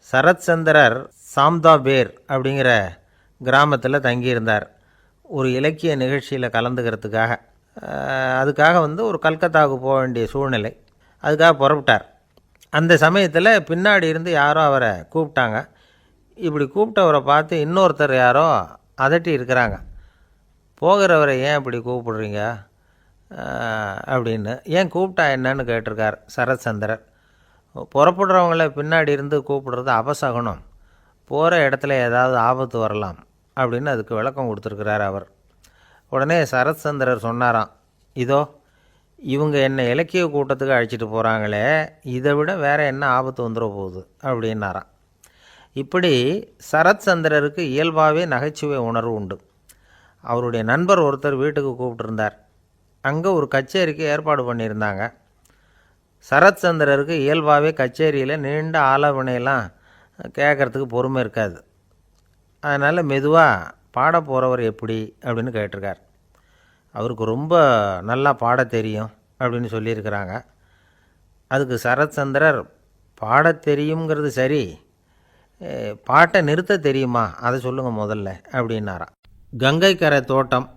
சரத்சந்திரர் சாம்தாபேர் அப்படிங்கிற கிராமத்தில் தங்கியிருந்தார். ஒரு இலக்கிய நிகழ்ச்சியில் கலந்துக்கிறதுக்காக. அதுக்காக ஒரு கல்கத்தாவுக்கு போக வேண்டிய சூழ்நிலை. அதுக்காக புறப்பட்டார். அந்த சமயத்தில் பின்னாடி இருந்து யாரோ அவரை கூப்பிட்டாங்க. இப்படி கூப்பிட்டவரை பார்த்து இன்னொருத்தர் யாரோ அதட்டி இருக்கிறாங்க. போகிறவரை ஏன் இப்படி கூப்பிடுறீங்க அப்படின்னு. ஏன் கூப்பிட்டா என்னன்னு கேட்டிருக்கார் சரத்சந்திரர். புறப்படுறவங்கள பின்னாடி இருந்து கூப்பிடுறது அபசகுனம், போகிற இடத்துல ஏதாவது ஆபத்து வரலாம் அப்படின்னு அதுக்கு விளக்கம் கொடுத்துருக்கிறார் அவர். உடனே சரத்சந்திரர் சொன்னாராம், இதோ இவங்க என்னை இலக்கிய கூட்டத்துக்கு அழைச்சிட்டு போகிறாங்களே, இதை விட வேறு என்ன ஆபத்து வந்துட போகுது அப்படின்னாராம். இப்படி சரத்சந்திரருக்கு இயல்பாகவே நகைச்சுவை உணர்வு உண்டு. அவருடைய நண்பர் ஒருத்தர் வீட்டுக்கு கூப்பிட்டுருந்தார். அங்கே ஒரு கச்சேரிக்கு ஏற்பாடு பண்ணியிருந்தாங்க. சரத்சந்திரருக்கு இயல்பாகவே கச்சேரியில் நீண்ட ஆலோசனையெல்லாம் கேட்குறதுக்கு பொறுமை இருக்காது. அதனால் மெதுவாக பாட போகிறவர் எப்படி அப்படின்னு கேட்டிருக்கார். அவருக்கு ரொம்ப நல்லா பாட தெரியும் அப்படின்னு சொல்லியிருக்கிறாங்க. அதுக்கு சரத்சந்திரர், பாட தெரியுங்கிறது சரி, பாட்டை நிறுத்த தெரியுமா அதை சொல்லுங்கள் முதல்ல அப்படின்னாராம். கங்கை கரை தோட்டம்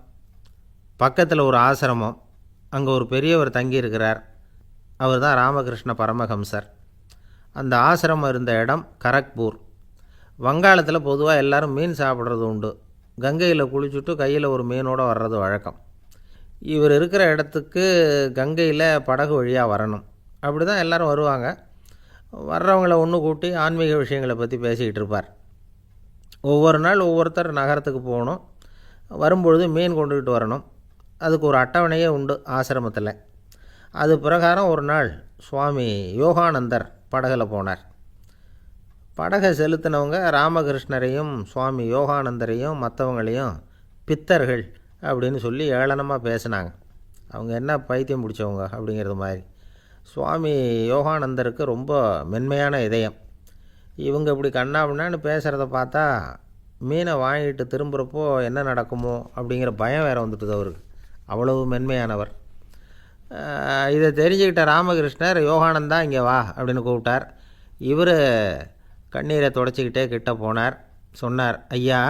பக்கத்தில் ஒரு ஆசிரமம், அங்கே ஒரு பெரியவர் தங்கியிருக்கிறார். அவர் தான் ராமகிருஷ்ண பரமஹம்சர். அந்த ஆசிரமம் இருந்த இடம் கரக்பூர். வங்காளத்தில் பொதுவாக எல்லோரும் மீன் சாப்பிட்றது உண்டு. கங்கையில் குளிச்சுட்டு கையில் ஒரு மீனோடு வர்றது வழக்கம். இவர் இருக்கிற இடத்துக்கு கங்கையில் படகு வழியாக வரணும். அப்படி தான் எல்லோரும் வருவாங்க. வர்றவங்கள ஒன்று கூட்டி ஆன்மீக விஷயங்களை பற்றி பேசிக்கிட்டு இருப்பார். ஒவ்வொரு நாள் ஒவ்வொருத்தர் நகரத்துக்கு போகணும். வரும்பொழுது மீன் கொண்டுக்கிட்டு வரணும். அதுக்கு ஒரு அட்டவணையே உண்டு ஆசிரமத்தில். அது பிரகாரம் ஒரு நாள் சுவாமி யோகானந்தர் படகில் போனார். படகை செலுத்தினவங்க ராமகிருஷ்ணரையும் சுவாமி யோகானந்தரையும் மற்றவங்களையும் பித்தர்கள் அப்படின்னு சொல்லி ஏளனமாக பேசினாங்க. அவங்க என்ன பைத்தியம் பிடிச்சவங்க அப்படிங்கிறது மாதிரி. சுவாமி யோகானந்தருக்கு ரொம்ப மென்மையான இதயம். இவங்க இப்படி கண்ணாபின்னான்னு பேசுகிறத பார்த்தா மீனை வாங்கிட்டு திரும்புகிறப்போ என்ன நடக்குமோ அப்படிங்கிற பயம் வேறு வந்துட்டுது அவருக்கு. அவ்வளவு மென்மையானவர். இதை தெரிஞ்சுக்கிட்ட ராமகிருஷ்ணர், யோகானந்தா இங்கே வா அப்படின்னு கூப்பிட்டார். இவர் கண்ணீரை தொடச்சிக்கிட்டே கிட்ட போனார். சொன்னார், ஐயா,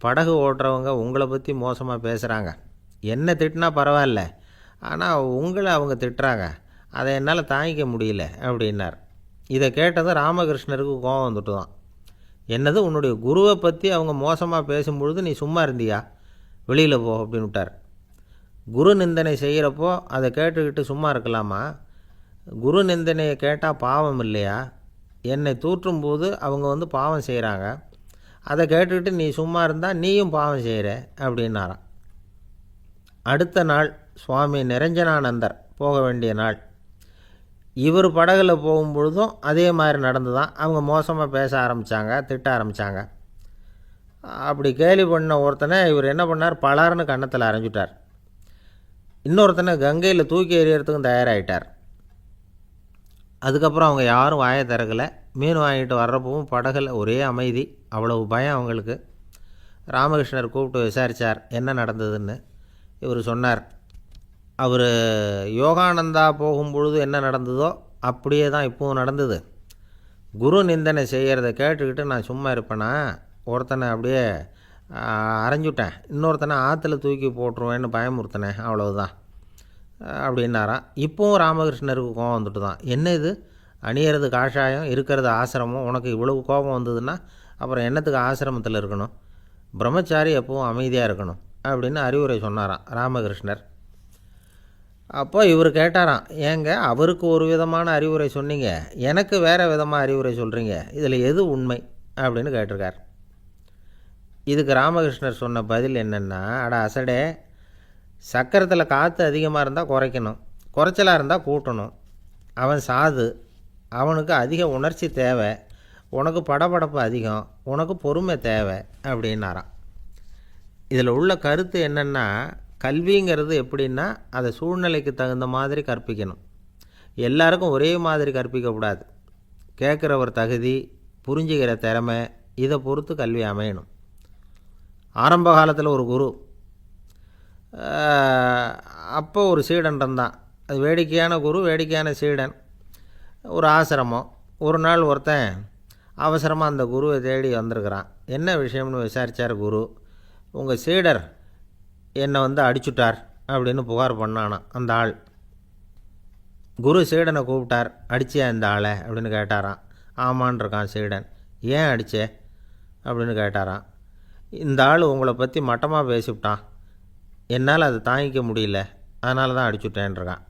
படகு ஓட்டுறவங்க உங்களை பற்றி மோசமாக பேசுகிறாங்க. என்ன திட்டினா பரவாயில்ல, ஆனால் உங்களை அவங்க திட்டுறாங்க, அதை என்னால் தாங்கிக்க முடியல அப்படின்னார். இதை கேட்டதும் ராமகிருஷ்ணருக்கு கோபம் வந்துட்டு தான். என்னது, உன்னுடைய குருவை பற்றி அவங்க மோசமாக பேசும்பொழுது நீ சும்மா இருந்தியா, வெளியில் போ அப்படின்னு விட்டார். குரு நிந்தனை செய்கிறப்போ அதை கேட்டுக்கிட்டு சும்மா இருக்கலாமா? குரு நிந்தனையை கேட்டால் பாவம் இல்லையா? என்னை தூற்றும்போது அவங்க பாவம் செய்கிறாங்க, அதை கேட்டுக்கிட்டு நீ சும்மா இருந்தால் நீயும் பாவம் செய்கிற அப்படின்னாராம். அடுத்த நாள் சுவாமி நிரஞ்சனானந்தர் போக வேண்டிய நாள். இவர் படகுல போகும்பொழுதும் அதே மாதிரி நடந்து தான். அவங்க மோசமாக பேச ஆரம்பித்தாங்க, திட்ட ஆரம்பித்தாங்க. அப்படி கேலி பண்ண ஒருத்தனை இவர் என்ன பண்ணார், பலார்னு கன்னத்தில் அரைஞ்சிட்டார். இன்னொருத்தனை கங்கையில் தூக்கி எறியறதுக்கும் தயாராகிட்டார். அதுக்கப்புறம் அவங்க யாரும் வாயை திறக்கலை. மீன் வாங்கிட்டு வர்றப்பவும் படகுல ஒரே அமைதி. அவ்வளவு பயம் அவங்களுக்கு. ராமகிருஷ்ணர் கூப்பிட்டு விசாரித்தார் என்ன நடந்ததுன்னு. இவர் சொன்னார், அவர் யோகானந்தா போகும்பொழுது என்ன நடந்ததோ அப்படியே தான் இப்போவும் நடந்தது. குரு நிந்தனை செய்கிறத கேட்டுக்கிட்டு நான் சும்மா இருப்பேனா? ஒருத்தனை அப்படியே அரைஞ்சுட்டேன், இன்னொருத்தனை ஆற்றுல தூக்கி போட்டுருவேன்னு பயமுறுத்தினேன், அவ்வளவுதான் அப்படின்னாராம். இப்போவும் ராமகிருஷ்ணருக்கு கோபம் வந்துட்டு தான். என்ன இது, அணியறது காஷாயம், இருக்கிறது ஆசிரமம், உனக்கு இவ்வளவு கோபம் வந்ததுன்னா அப்புறம் என்னத்துக்கு ஆசிரமத்தில் இருக்கணும்? பிரம்மச்சாரி எப்பவும் அமைதியாக இருக்கணும் அப்படின்னு அறிவுரை சொன்னாராம் ராமகிருஷ்ணர். அப்போ இவர் கேட்டாராம், ஏங்க அவருக்கு ஒரு விதமான அறிவுரை சொன்னீங்க, எனக்கு வேறு விதமாக அறிவுரை சொல்கிறீங்க, இதில் எது உண்மை அப்படின்னு கேட்டிருக்கார். இதுக்கு ராமகிருஷ்ணர் சொன்ன பதில் என்னென்னா, அட அசடே, சக்கரத்தில் காற்று அதிகமாக இருந்தால் குறைக்கணும், குறைச்சலாக இருந்தால் கூட்டணும். அவன் சாது, அவனுக்கு அதிக உணர்ச்சி தேவை, உனக்கு படபடப்பு அதிகம், உனக்கு பொறுமை தேவை அப்படின்னாராம். இதில் உள்ள கருத்து என்னென்னா, கல்விங்கிறது எப்படின்னா அதை சூழ்நிலைக்கு தகுந்த மாதிரி கற்பிக்கணும். எல்லாருக்கும் ஒரே மாதிரி கற்பிக்கக்கூடாது. கேட்குறவர் தகுதி, புரிஞ்சுக்கிற திறமை, இதை பொறுத்து கல்வி அமையணும். ஆரம்ப காலத்தில் ஒரு குரு, அப்போ ஒரு சீடன் இருந்தான். அது வேடிக்கையான குரு, வேடிக்கையான சீடன். ஒரு ஆசிரமம். ஒரு நாள் ஒருத்தன் அவசரமாக அந்த குருவை தேடி வந்திருக்கிறான். என்ன விஷயம்னு விசாரித்தார் குரு. உங்கள் சீடர் என்னை அடிச்சுட்டார் அப்படின்னு புகார் பண்ணானான் அந்த ஆள். குரு சீடனை கூப்பிட்டார். அடிச்சியா இந்த ஆளை அப்படின்னு கேட்டாரான். ஆமான் இருக்கான் சீடன். ஏன் அடித்தே அப்படின்னு கேட்டாரான். இந்த ஆள் உங்களை பற்றி மட்டமாக பேசிவிட்டான், என்னால் அதை தாங்கிக்க முடியல, அதனால தான் அடிச்சுட்டேன்ருக்கான்.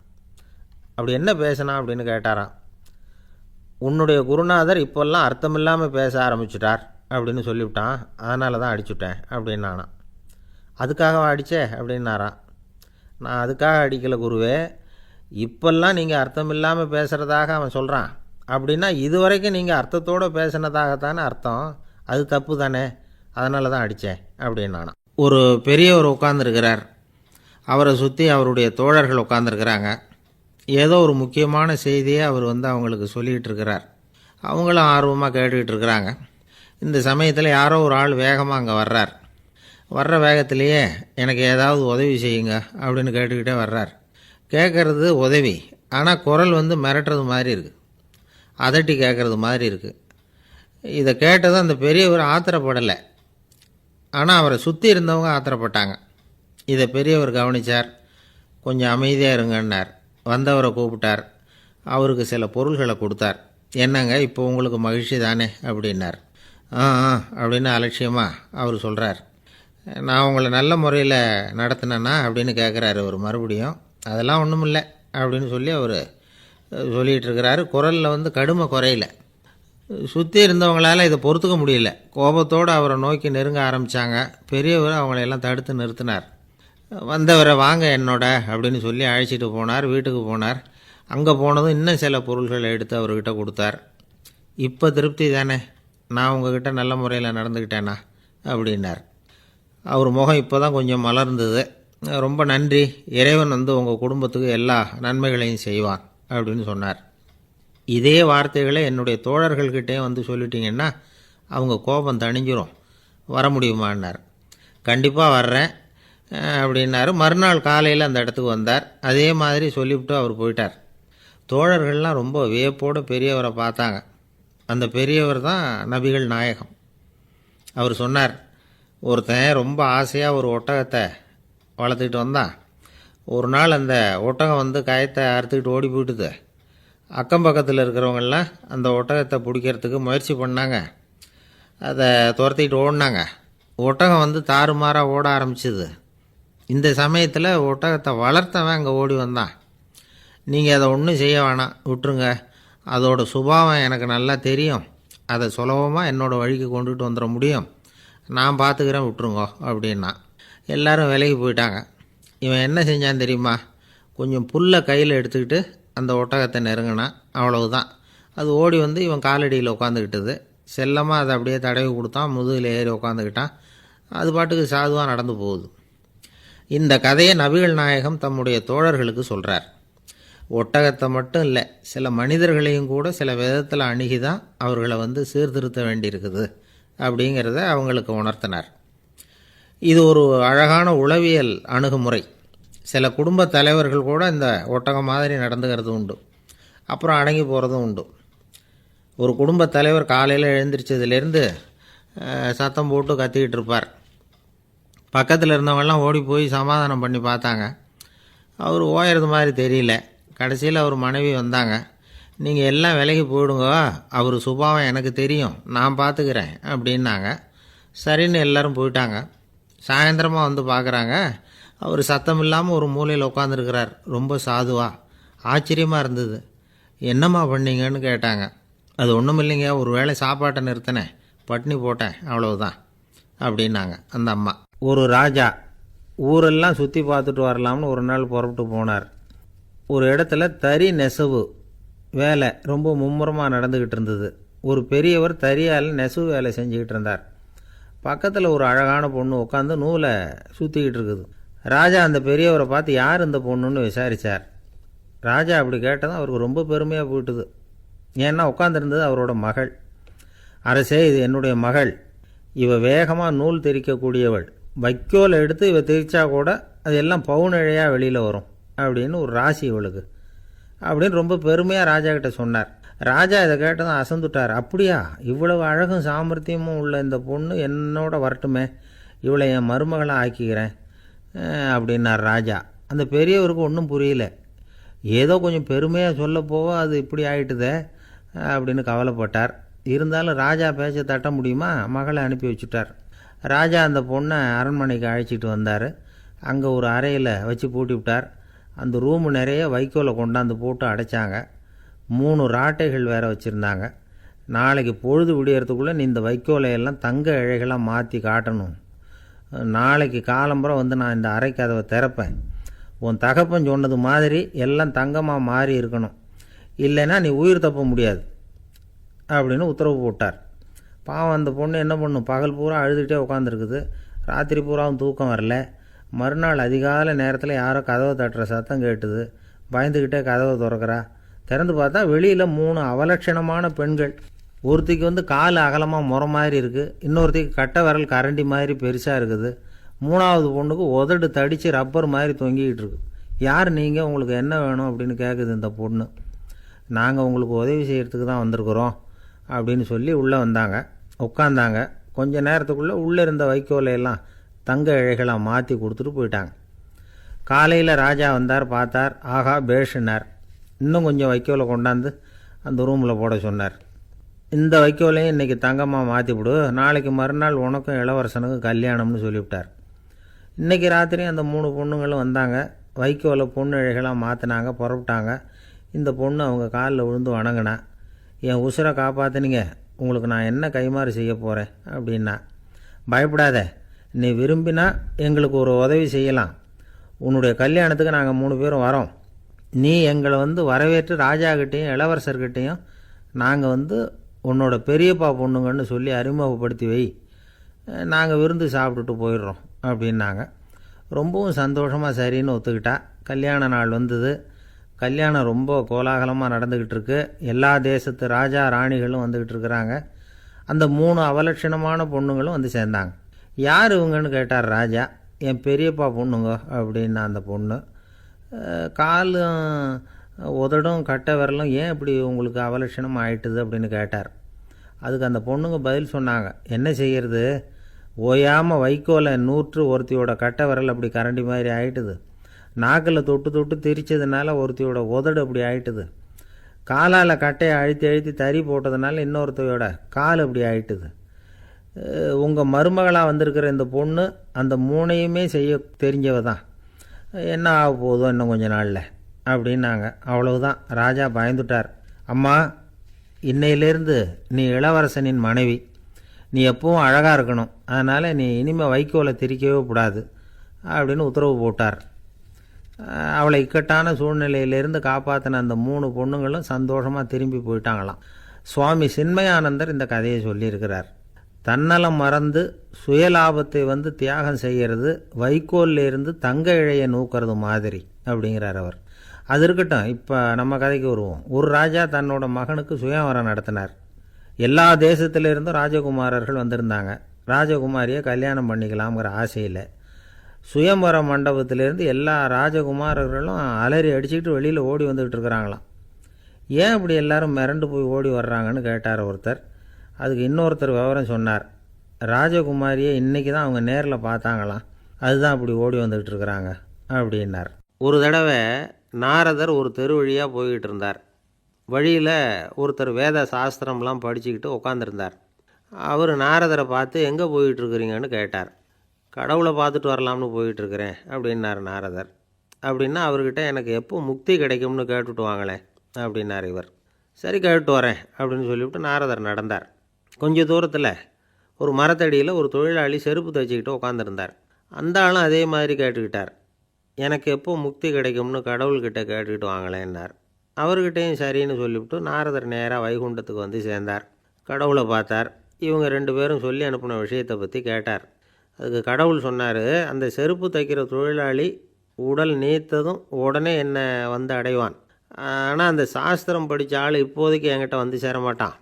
அப்படி என்ன பேசினான் அப்படின்னு கேட்டாரான். உன்னுடைய குருநாதர் இப்போல்லாம் அர்த்தமில்லாமல் பேச ஆரம்பிச்சுட்டார் அப்படின்னு சொல்லிவிட்டான், அதனால தான் அடிச்சுட்டேன் அப்படின்னு நானான். அதுக்காக அடித்தே அப்படின்னாரான். நான் அதுக்காக அடிக்கலை குருவே, இப்போல்லாம் நீங்கள் அர்த்தமில்லாமல் பேசுகிறதாக அவன் சொல்கிறான், அப்படின்னா இதுவரைக்கும் நீங்கள் அர்த்தத்தோடு பேசினதாகத்தானே அர்த்தம், அது தப்பு தானே, அதனால தான் அடித்தேன் அப்படின்னு நானான். ஒரு பெரியவர் உட்கார்ந்துருக்கிறார். அவரை சுற்றி அவருடைய தோழர்கள் உட்காந்துருக்கிறாங்க. ஏதோ ஒரு முக்கியமான செய்தியை அவர் அவங்களுக்கு சொல்லிகிட்டு இருக்கிறார். அவங்களும் ஆர்வமாக கேட்டுக்கிட்டு இருக்கிறாங்க. இந்த சமயத்தில் யாரோ ஒரு ஆள் வேகமாக அங்கே வர்றார். வர்ற வேகத்திலேயே எனக்கு ஏதாவது உதவி செய்யுங்க அப்படின்னு கேட்டுக்கிட்டே வர்றார். கேட்குறது உதவி, ஆனால் குரல் மிரட்டுறது மாதிரி இருக்குது, அதட்டி கேட்குறது மாதிரி இருக்குது. இதை கேட்டதும் அந்த பெரியவர் ஆத்திரப்படலை, ஆனால் அவரை சுற்றி இருந்தவங்க ஆத்திரப்பட்டாங்க. இதை பெரியவர் கவனித்தார். கொஞ்சம் அமைதியாக இருங்கன்னார். வந்தவரை கூப்பிட்டார். அவருக்கு சில பொருள்களை கொடுத்தார். என்னங்க இப்போ உங்களுக்கு மகிழ்ச்சி தானே அப்படின்னார். ஆ அப்படின்னு அலட்சியமாக அவர் சொல்கிறார். நான் உங்களை நல்ல முறையில் நடத்தினேன்னா அப்படின்னு கேட்குறாரு அவர் மறுபடியும். அதெல்லாம் ஒன்றும் இல்லை அப்படின்னு சொல்லி அவர் சொல்லிகிட்டு இருக்கிறாரு. குரலில் கடுமை குறையில. சுற்றி இருந்தவங்களால் இதை பொறுத்துக்க முடியல. கோபத்தோடு அவரை நோக்கி நெருங்க ஆரம்பித்தாங்க. பெரியவர் அவங்களையெல்லாம் தடுத்து நிறுத்தினார். வந்தவரை வாங்க என்னோட அப்படின்னு சொல்லி அழைச்சிட்டு போனார். வீட்டுக்கு போனார். அங்கே போனதும் இன்னும் சில பொருள்களை எடுத்து அவர்கிட்ட கொடுத்தார். இப்போ திருப்தி தானே, நான் உங்ககிட்ட நல்ல முறையில் நடந்துக்கிட்டேனா அப்படின்னார். அவர் முகம் இப்போ தான் கொஞ்சம் மலர்ந்தது. ரொம்ப நன்றி, இறைவன் உங்கள் குடும்பத்துக்கு எல்லா நன்மைகளையும் செய்வான் அப்படின்னு சொன்னார். இதே வார்த்தைகளை என்னுடைய தோழர்கள்கிட்டே சொல்லிட்டீங்கன்னா அவங்க கோபம் தணிஞ்சிரும், வர முடியுமான்னார். கண்டிப்பாக வர்றேன் அப்படின்னாரு. மறுநாள் காலையில் அந்த இடத்துக்கு வந்தார். அதே மாதிரி சொல்லிவிட்டு அவர் போயிட்டார். தோழர்கள்லாம் ரொம்ப வியப்போடு பெரியவரை பார்த்தாங்க. அந்த பெரியவர் தான் நபிகள் நாயகம். அவர் சொன்னார், ஒருத்தன் ரொம்ப ஆசையாக ஒரு ஒட்டகத்தை வளர்த்துக்கிட்டு வந்தான். ஒரு நாள் அந்த ஒட்டகம் கயத்தை அறுத்துக்கிட்டு ஓடி போயிட்டுது. அக்கம் பக்கத்தில் இருக்கிறவங்கெல்லாம் அந்த ஒட்டகத்தை பிடிக்கிறதுக்கு முயற்சி பண்ணாங்க. அதை துரத்திக்கிட்டு ஓடினாங்க. ஒட்டகம் தாறுமாறாக ஓட ஆரம்பிச்சிது. இந்த சமயத்தில் ஒட்டகத்தை வளர்த்தவன் அங்கே ஓடி வந்தான். நீங்கள் அதை ஒன்றும் செய்ய வேணாம், விட்டுருங்க, அதோட சுபாவம் எனக்கு நல்லா தெரியும், அதை சுலபமாக என்னோடய வழிக்கு கொண்டுட்டு வந்துட முடியும், நான் பார்த்துக்கிறேன், விட்டுருங்கோ அப்படின்னா. எல்லோரும் விலகி போயிட்டாங்க. இவன் என்ன செஞ்சான் தெரியுமா? கொஞ்சம் புல்லை கையில் எடுத்துக்கிட்டு அந்த ஒட்டகத்தை நெருங்கினான். அவ்வளவுதான். அது ஓடி இவன் காலடியில் உட்காந்துக்கிட்டது. செல்லமாக அதை அப்படியே தடவி கொடுத்தான். முதுகில் ஏறி உட்காந்துக்கிட்டான். அது பாட்டுக்கு சாதுவாக நடந்து போகுது. இந்த கதையை நபிகள் நாயகம் தம்முடைய தோழர்களுக்கு சொல்கிறார். ஒட்டகத்தை மட்டும் இல்லை, சில மனிதர்களையும் கூட சில விதத்தில் அணுகி தான் அவர்களை சீர்திருத்த வேண்டியிருக்குது அப்படிங்கிறத அவங்களுக்கு உணர்த்தினார். இது ஒரு அழகான உளவியல் அணுகுமுறை. சில குடும்ப தலைவர்கள் கூட இந்த ஒட்டகம் மாதிரி நடந்துக்கிறது உண்டு, அப்புறம் அடங்கி போகிறதும் உண்டு. ஒரு குடும்ப தலைவர் காலையில் எழுந்திரிச்சதுலேருந்து சத்தம் போட்டு கத்திக்கிட்டு இருப்பார். பக்கத்தில் இருந்தவங்கெல்லாம் ஓடி போய் சமாதானம் பண்ணி பார்த்தாங்க. அவர் ஓயறது மாதிரி தெரியல. கடைசியில் அவர் மனைவி வந்தாங்க. நீங்கள் எல்லாம் விலகி போயிடுங்க, அவர் சுபாவம் எனக்கு தெரியும், நான் பார்த்துக்கிறேன் அப்படின்னாங்க. சரின்னு எல்லோரும் போயிட்டாங்க. சாயந்தரமாக பார்க்குறாங்க, அவர் சத்தம் இல்லாமல் ஒரு மூலையில் உட்காந்துருக்கிறார். ரொம்ப சாதுவா. ஆச்சரியமாக இருந்தது. என்னம்மா பண்ணீங்கன்னு கேட்டாங்க. அது ஒன்றும் இல்லைங்க, ஒரு வேளை சாப்பாட்டை நிறுத்தினேன், பட்னி போட்டேன், அவ்வளவுதான் அப்படின்னாங்க அந்த அம்மா. ஒரு ராஜா ஊரெல்லாம் சுற்றி பார்த்துட்டு வரலாம்னு ஒரு நாள் புறப்பட்டு போனார். ஒரு இடத்துல தறி நெசவு வேலை ரொம்ப மும்முரமாக நடந்துக்கிட்டு இருந்தது. ஒரு பெரியவர் தறியால் நெசவு வேலை செஞ்சுக்கிட்டு இருந்தார். பக்கத்தில் ஒரு அழகான பொண்ணு உட்காந்து நூலை சுற்றிக்கிட்டு இருக்குது. ராஜா அந்த பெரியவரை பார்த்து யார் இந்த பொண்ணுன்னு விசாரித்தார். ராஜா அப்படி கேட்டதும் அவருக்கு ரொம்ப பெருமையாக போயிட்டுது. ஏன்னா உட்காந்துருந்தது அவரோட மகள். அரசே, இது என்னுடைய மகள், இவ வேகமாக நூல் தெரிக்கக்கூடியவள், வைக்கோல் எடுத்து இவ தெரிச்சா கூட அது எல்லாம் பவுனிழையாக வெளியில் வரும் அப்படின்னு ஒரு ராசி இவளுக்கு அப்படின்னு ரொம்ப பெருமையாக ராஜா கிட்ட சொன்னார். ராஜா இதை கேட்டதும் அசந்துட்டார். அப்படியா, இவ்வளவு அழகும் சாமர்த்தியமும் உள்ள இந்த பொண்ணு என்னோட வரட்டுமே, இவளை என் மருமகளாக ஆக்கிக்கிறேன் அப்படின்னார் ராஜா. அந்த பெரியவருக்கு ஒன்றும் புரியல. ஏதோ கொஞ்சம் பெருமையாக சொல்ல போக அது இப்படி ஆயிட்டுதே அப்படின்னு கவலைப்பட்டார். இருந்தாலும் ராஜா பேச்ச தட்ட முடியுமா, மகளை அனுப்பி வச்சுட்டார். ராஜா அந்த பொண்ணை அரண்மனைக்கு அழைச்சிட்டு வந்தார். அங்கே ஒரு அறையில் வச்சு பூட்டி விட்டார். அந்த ரூமு நிறைய வைக்கோலை கொண்டாந்து போட்டு அடைச்சாங்க. 3 ராட்டைகள் வேறு வச்சுருந்தாங்க. நாளைக்கு பொழுது விடியறதுக்குள்ளே நீ இந்த வைக்கோலையெல்லாம் தங்க இழைகளாக மாற்றி காட்டணும். நாளைக்கு காலம்புறம் வந்து நான் இந்த அறை கதவை திறப்பேன். உன் தகப்பன் சொன்னது மாதிரி எல்லாம் தங்கமாக மாறி இருக்கணும், இல்லைன்னா நீ உயிர் தப்ப முடியாது அப்படின்னு உத்தரவு போட்டார். பாவம் அந்த பொண்ணு என்ன பண்ணும், பகல் பூரா அழுதுகிட்டே உட்காந்துருக்குது. ராத்திரி பூராவும் தூக்கம் வரல. மறுநாள் அதிகாலை நேரத்தில் யாரோ கதவை தட்டுற சத்தம் கேட்டுது. பயந்துக்கிட்டே கதவை திறக்கிறா. திறந்து பார்த்தா வெளியில் 3 அவலட்சணமான பெண்கள். ஒருத்திக்கு வந்து கால் அகலமாக முறை மாதிரி இருக்குது, இன்னொருத்திக்கு கட்டை விரல் கரண்டி மாதிரி பெருசாக இருக்குது, 3ஆவது பொண்ணுக்கு உதடு தடித்து ரப்பர் மாதிரி தொங்கிக்கிட்டு இருக்கு. யார் நீங்கள், உங்களுக்கு என்ன வேணும் அப்படின்னு கேட்குது இந்த பொண்ணு. நாங்கள் உங்களுக்கு உதவி செய்கிறதுக்கு தான் வந்திருக்குறோம் அப்படின்னு சொல்லி உள்ளே வந்தாங்க. உட்காந்தாங்க. கொஞ்ச நேரத்துக்குள்ளே உள்ளே இருந்த வைக்கோலையெல்லாம் தங்க இழைகளாக மாற்றி கொடுத்துட்டு போயிட்டாங்க. காலையில் ராஜா வந்தார், பார்த்தார். ஆகா பேஷுனார். இன்னும் கொஞ்சம் வைக்கோலை கொண்டாந்து அந்த ரூமில் போட சொன்னார். இந்த வைக்கோலையும் இன்றைக்கி தங்கமாக மாற்றிவிடு, நாளைக்கு மறுநாள் உனக்கும் இளவரசனுக்கும் கல்யாணம்னு சொல்லிவிட்டார். இன்றைக்கி ராத்திரி அந்த 3 பொண்ணுங்களும் வந்தாங்க. வைக்கோலை பொண்ணு இழைகளாக மாற்றினாங்க, புறப்பட்டாங்க. இந்த பொண்ணு அவங்க காலில் விழுந்து வணங்கினா. என் உசுரை காப்பாற்றினீங்க, உங்களுக்கு நான் என்ன கைமாறு செய்ய போகிறேன் அப்படின்னா. பயப்படாத, நீ விரும்பினா எங்களுக்கு ஒரு உதவி செய்யலாம். உன்னுடைய கல்யாணத்துக்கு நாங்கள் 3 பேரும் வரோம். நீ எங்களை வந்து வரவேற்று ராஜாக்கிட்டேயும் இளவரசர்கிட்டையும் நாங்கள் வந்து உன்னோட பெரியப்பா பொண்ணுங்கன்னு சொல்லி அறிமுகப்படுத்தி வை, நாங்கள் விருந்து சாப்பிட்டுட்டு போயிடுறோம் அப்படின்னாங்க. ரொம்பவும் சந்தோஷமாக சரின்னு ஒத்துக்கிட்டா. கல்யாண நாள் வந்தது. கல்யாணம் ரொம்ப கோலாகலமாக நடந்துக்கிட்டு இருக்கு. எல்லா தேசத்து ராஜா ராணிகளும் வந்துக்கிட்டு இருக்கிறாங்க. அந்த 3 அவலட்சணமான பொண்ணுங்களும் வந்து சேர்ந்தாங்க. யார் இவங்கன்னு கேட்டார் ராஜா. என் பெரியப்பா பொண்ணுங்க அப்படின்னா அந்த பொண்ணு. காலும் உதடும் கட்டை விரலும் ஏன் இப்படி உங்களுக்கு அவலட்சணம் ஆயிட்டுது அப்படின்னு கேட்டார். அதுக்கு அந்த பொண்ணுங்க பதில் சொன்னாங்க. என்ன செய்கிறது, ஓயாமல் வைக்கோலை நூற்று ஒருத்தியோட கட்டை விரல் அப்படி கரண்டி மாதிரி ஆயிட்டுது, நாக்கில் தொட்டு தொட்டு திரிச்சதுனால ஒருத்தியோட உதடு அப்படி ஆயிட்டுது, காலால் கட்டையை அழுத்தி அழுத்தி தறி போட்டதுனால இன்னொருத்தையோட கால் அப்படி ஆயிட்டுது. உங்கள் மருமகளாக வந்திருக்கிற இந்த பொண்ணு அந்த 3ஐயுமே செய்ய தெரிஞ்சவ தான். என்ன ஆக போதோ இன்னும் கொஞ்ச நாளில் அப்படின்னாங்க. அவ்வளவுதான். ராஜா பயந்துட்டார். அம்மா, இன்னையிலேருந்து நீ இளவரசனின் மனைவி. நீ எப்பவும் அழகாக இருக்கணும், அதனால் நீ இனிமேல் வைக்கோலை திரிக்கவே கூடாது அப்படின்னு உத்தரவு போட்டார். அவளை இக்கட்டான சூழ்நிலையிலேருந்து காப்பாற்றின அந்த 3 பொண்ணுங்களும் சந்தோஷமாக திரும்பி போயிட்டாங்களாம். சுவாமி சின்மயானந்தர் இந்த கதையை சொல்லியிருக்கிறார். தன்னலம் மறந்து சுயலாபத்தை வந்து தியாகம் செய்கிறது வைக்கோல்லேருந்து தங்க இழையை நூக்கிறது மாதிரி அப்படிங்கிறார் அவர். அது இருக்கட்டும், இப்போ நம்ம கதைக்கு வருவோம். ஒரு ராஜா தன்னோட மகனுக்கு சுயவரம் நடத்தினார். எல்லா தேசத்திலிருந்தும் ராஜகுமாரர்கள் வந்திருந்தாங்க. ராஜகுமாரியை கல்யாணம் பண்ணிக்கலாம்ங்கிற ஆசையில் சுயம்பர மண்டபத்திலேருந்து எல்லா ராஜகுமாரர்களும் அலறி அடிச்சுக்கிட்டு வெளியில் ஓடி வந்துக்கிட்டு இருக்கிறாங்களாம். ஏன் இப்படி எல்லாரும் மிரண்டு போய் ஓடி வர்றாங்கன்னு கேட்டார் ஒருத்தர். அதுக்கு இன்னொருத்தர் விவரம் சொன்னார். ராஜகுமாரியை இன்றைக்கி தான் அவங்க நேரில் பார்த்தாங்களாம், அதுதான் அப்படி ஓடி வந்துக்கிட்டு இருக்கிறாங்க அப்படின்னார். ஒரு தடவை நாரதர் ஒரு தெரு வழியாக போய்கிட்டு இருந்தார். வழியில் ஒருத்தர் வேத சாஸ்திரம்லாம் படிச்சுக்கிட்டு உட்காந்துருந்தார். அவர் நாரதரை பார்த்து எங்கே போயிட்டுருக்குறீங்கன்னு கேட்டார். கடவுளை பார்த்துட்டு வரலாம்னு போயிட்டுருக்கிறேன் அப்படின்னார் நாரதர். அப்படின்னா அவர்கிட்ட எனக்கு எப்போ முக்தி கிடைக்கும்னு கேட்டுட்டு வாங்களேன் அப்படின்னார் இவர். சரி, கேட்டு வரேன் அப்படின்னு சொல்லிவிட்டு நாரதர் நடந்தார். கொஞ்சம் தூரத்தில் ஒரு மரத்தடியில் ஒரு தொழிலாளி செருப்பு தைச்சிக்கிட்டு உட்காந்துருந்தார். அந்த ஆளும் அதே மாதிரி கேட்டுக்கிட்டார். எனக்கு எப்போ முக்தி கிடைக்கும்னு கடவுள்கிட்ட கேட்டுக்கிட்டு வாங்களேன்னார். அவர்கிட்டையும் சரின்னு சொல்லிவிட்டு நாரதர் நேராக வைகுண்டத்துக்கு வந்து சேர்ந்தார். கடவுளை பார்த்தார். இவங்க 2 பேரும் சொல்லி அனுப்பின விஷயத்தை பற்றி கேட்டார். அதுக்கு கடவுள் சொன்னார், அந்த செருப்பு தைக்கிற தொழிலாளி உடல் நீத்ததும் உடனே என்னை வந்து அடைவான். ஆனால் அந்த சாஸ்திரம் படித்த ஆள் இப்போதைக்கு என்கிட்ட வந்து சேரமாட்டான்.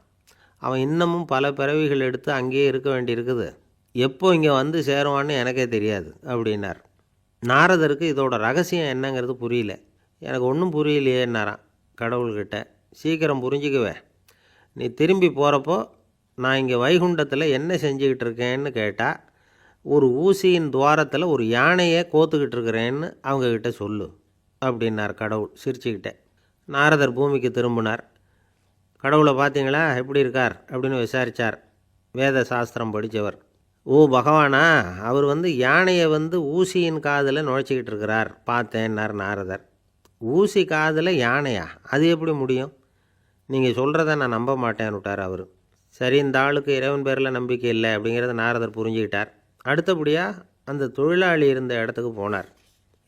அவன் இன்னமும் பல பிறவிகள் எடுத்து அங்கேயே இருக்க வேண்டியிருக்குது. எப்போ இங்கே வந்து சேருவான்னு எனக்கே தெரியாது அப்படின்னார். நாரதருக்கு இதோட ரகசியம் என்னங்கிறது புரியல. எனக்கு ஒன்றும் புரியலையேன்னாரான் கடவுள்கிட்ட. சீக்கிரம் புரிஞ்சுக்குவேன் நீ திரும்பி போகிறப்போ நான் இங்கே வைகுண்டத்தில் என்ன செஞ்சுக்கிட்டு இருக்கேன்னு கேட்டால் ஒரு ஊசியின் துவாரத்தில் ஒரு யானையை கோத்துக்கிட்டு இருக்கிறேன்னு அவங்கக்கிட்ட சொல்லு அப்படின்னார் கடவுள் சிரிச்சுக்கிட்டே. நாரதர் பூமிக்கு திரும்பினார். கடவுளை பார்த்தீங்களா எப்படி இருக்கார் அப்படின்னு விசாரித்தார். வேத சாஸ்திரம் படித்தவர். ஓ பகவானா, அவர் யானையை ஊசியின் காதில் நுழைச்சிக்கிட்டு இருக்கிறார் பார்த்தேன்னார் நாரதர். ஊசி காதில் யானையா? அது எப்படி முடியும்? நீங்கள் சொல்கிறத நான் நம்ப மாட்டேன்னு விட்டார் அவர். சரி, இந்த ஆளுக்கு இறைவன் பேரில் நம்பிக்கை இல்லை அப்படிங்கிறத நாரதர் புரிஞ்சுக்கிட்டார். அடுத்தபடியாக அந்த தொழிலாளி இருந்த இடத்துக்கு போனார்.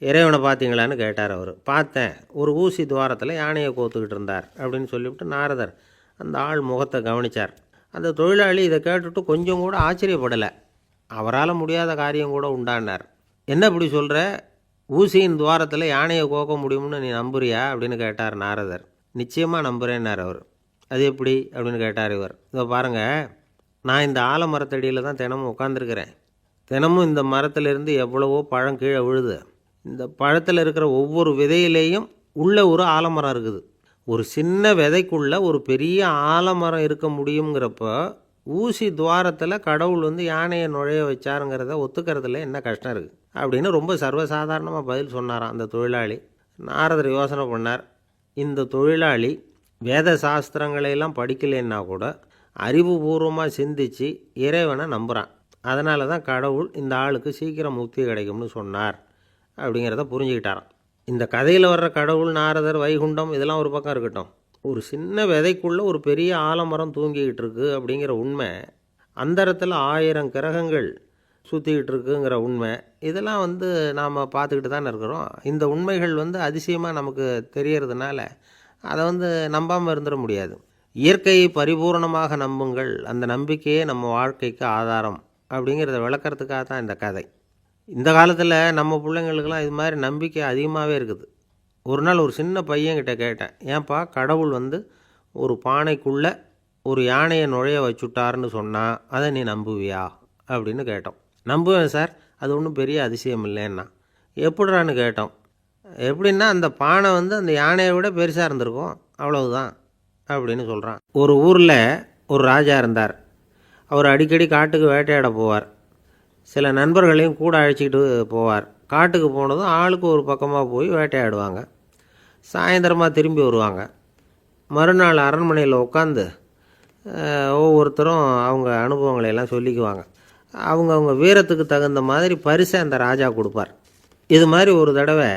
இறைவனை பார்த்தீங்களான்னு கேட்டார் அவர். பார்த்தேன், ஒரு ஊசி துவாரத்தில் யானையை கோத்துக்கிட்டு இருந்தார் அப்படின்னு சொல்லிவிட்டு நாரதர் அந்த ஆள் முகத்தை கவனித்தார். அந்த தொழிலாளி இதை கேட்டுட்டு கொஞ்சம் கூட ஆச்சரியப்படலை. அவரால் முடியாத காரியம் கூட உண்டானார். என்ன இப்படி சொல்கிற? ஊசியின் துவாரத்தில் யானையை கோக்க முடியும்னு நீ நம்புறியா அப்படின்னு கேட்டார் நாரதர். நிச்சயமாக நம்புகிறேன்னார் அவர். அது எப்படி அப்படின்னு கேட்டார் இவர். இதோ பாருங்கள், நான் இந்த ஆலமரத்தடியில் தான் தினமும் உட்காந்துருக்கிறேன். தினமும் இந்த மரத்திலிருந்து எவ்வளவோ பழம் கீழே விழுது. இந்த பழத்தில் இருக்கிற ஒவ்வொரு விதையிலேயும் உள்ள ஒரு ஆலமரம் இருக்குது. ஒரு சின்ன விதைக்குள்ளே ஒரு பெரிய ஆலமரம் இருக்க முடியுங்கிறப்போ ஊசி துவாரத்தில் கடவுள் யானையை நுழைய வச்சாருங்கிறத ஒத்துக்கிறதுல என்ன கஷ்டம் இருக்குது அப்படின்னு ரொம்ப சர்வசாதாரணமாக பதில் சொன்னாராம் அந்த தொழிலாளி. நாரதர் யோசனை பண்ணார். இந்த தொழிலாளி வேத சாஸ்திரங்களையெல்லாம் படிக்கலைன்னா கூட அறிவுபூர்வமாக சிந்தித்து இறைவனை நம்புகிறான். அதனால தான் கடவுள் இந்த ஆளுக்கு சீக்கிரம் முக்தி கிடைக்கும்னு சொன்னார் அப்படிங்கிறத புரிஞ்சுக்கிட்டாராம். இந்த கதையில் வர்ற கடவுள், நாரதர், வைகுண்டம் இதெல்லாம் ஒரு பக்கம் இருக்கட்டும். ஒரு சின்ன விதைக்குள்ளே ஒரு பெரிய ஆலமரம் தூங்கிக்கிட்டு இருக்குது அப்படிங்கிற உண்மை, அந்தரத்தில் 1000 கிரகங்கள் சுற்றிக்கிட்டு இருக்குங்கிற உண்மை, இதெல்லாம் நாம் பார்த்துக்கிட்டு தானே இருக்கிறோம். இந்த உண்மைகள் அதிசயமாக நமக்கு தெரியறதுனால அதை நம்பாமல் இருந்துட முடியாது. இயற்கையை பரிபூர்ணமாக நம்புங்கள், அந்த நம்பிக்கையே நம்ம வாழ்க்கைக்கு ஆதாரம் அப்படிங்கிறத விளக்கிறதுக்காக தான் இந்த கதை. இந்த காலத்தில் நம்ம பிள்ளைங்களுக்கெல்லாம் இது மாதிரி நம்பிக்கை அதிகமாகவே இருக்குது. ஒரு நாள் ஒரு சின்ன பையன்கிட்ட கேட்டேன், ஏன்பா கடவுள் ஒரு பானைக்குள்ளே ஒரு யானையை நுழைய வச்சுட்டாருன்னு சொன்னால் அதை நீ நம்புவியா அப்படின்னு கேட்டோம். நம்புவேன் சார், அது ஒன்றும் பெரிய அதிசயம் இல்லைன்னா. எப்படிறான்னு கேட்டோம். எப்படின்னா அந்த பானை அந்த யானையை விட பெருசாக இருந்திருக்கும், அவ்வளவுதான் அப்படின்னு சொல்கிறான். ஒரு ஊரில் ஒரு ராஜா இருந்தார். அவர் அடிக்கடி காட்டுக்கு வேட்டையாட போவார். சில நண்பர்களையும் கூட அழைச்சிக்கிட்டு போவார். காட்டுக்கு போனதும் ஆளுக்கு ஒரு பக்கமாக போய் வேட்டையாடுவாங்க. சாயந்தரமாக திரும்பி வருவாங்க. மறுநாள் அரண்மனையில் உட்காந்து ஒவ்வொருத்தரும் அவங்க அனுபவங்களை எல்லாம் சொல்லிக்குவாங்க. அவங்க வீரத்துக்கு தகுந்த மாதிரி பரிசை அந்த ராஜா கொடுப்பார். இது மாதிரி ஒரு தடவை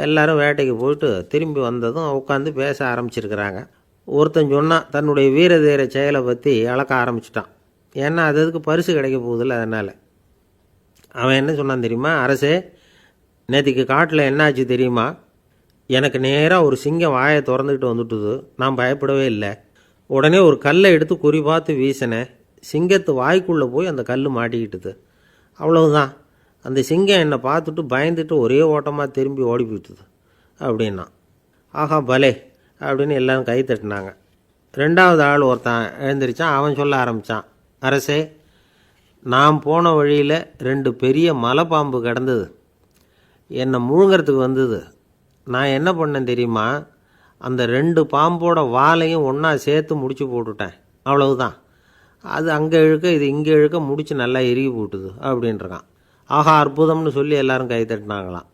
எல்லோரும் வேட்டைக்கு போயிட்டு திரும்பி வந்ததும் உட்காந்து பேச ஆரம்பிச்சிருக்கிறாங்க. ஒருத்தன் சொன்னான், தன்னுடைய வீர தீர செயலை பற்றி அளக்க ஆரம்பிச்சிட்டான். ஏன்னா அதுக்கு பரிசு கிடைக்க போகுதில்ல, அதனால். அவன் என்ன சொன்னான் தெரியுமா? அரசே, நேற்றுக்கு காட்டில் என்னாச்சு தெரியுமா? எனக்கு நேராக ஒரு சிங்கம் வாயை திறந்துக்கிட்டு வந்துட்டுது. நான் பயப்படவே இல்லை. உடனே ஒரு கல்லை எடுத்து குறி பார்த்து வீசினேன். சிங்கத்து வாய்க்குள்ளே போய் அந்த கல் மாட்டிக்கிட்டுது. அவ்வளவுதான். அந்த சிங்கம் என்னை பார்த்துட்டு பயந்துட்டு ஒரே ஓட்டமாக திரும்பி ஓடி போயிட்டுது அப்படின்னா. ஆஹா பலே அப்படின்னு எல்லோரும் கை தட்டினாங்க. ரெண்டாவது ஆள் ஒருத்தன் எழுந்திரிச்சான். அவன் சொல்ல ஆரம்பித்தான், அரசே, நான் போன வழியில் 2 பெரிய மலைப்பாம்பு கிடந்தது. என்னை முழுங்கிறதுக்கு வந்தது. நான் என்ன பண்ணேன் தெரியுமா? அந்த 2 பாம்போட வாலையும் ஒன்றா சேர்த்து முடிச்சு போட்டுட்டேன். அவ்வளவுதான். அது அங்கே இழுக்க இது இங்கே இழுக்க முடிச்சு நல்லா இறுகி போட்டுது அப்படின்றான். ஆஹா அற்புதம்னு சொல்லி எல்லாரும் கை தட்டினாங்களாம்.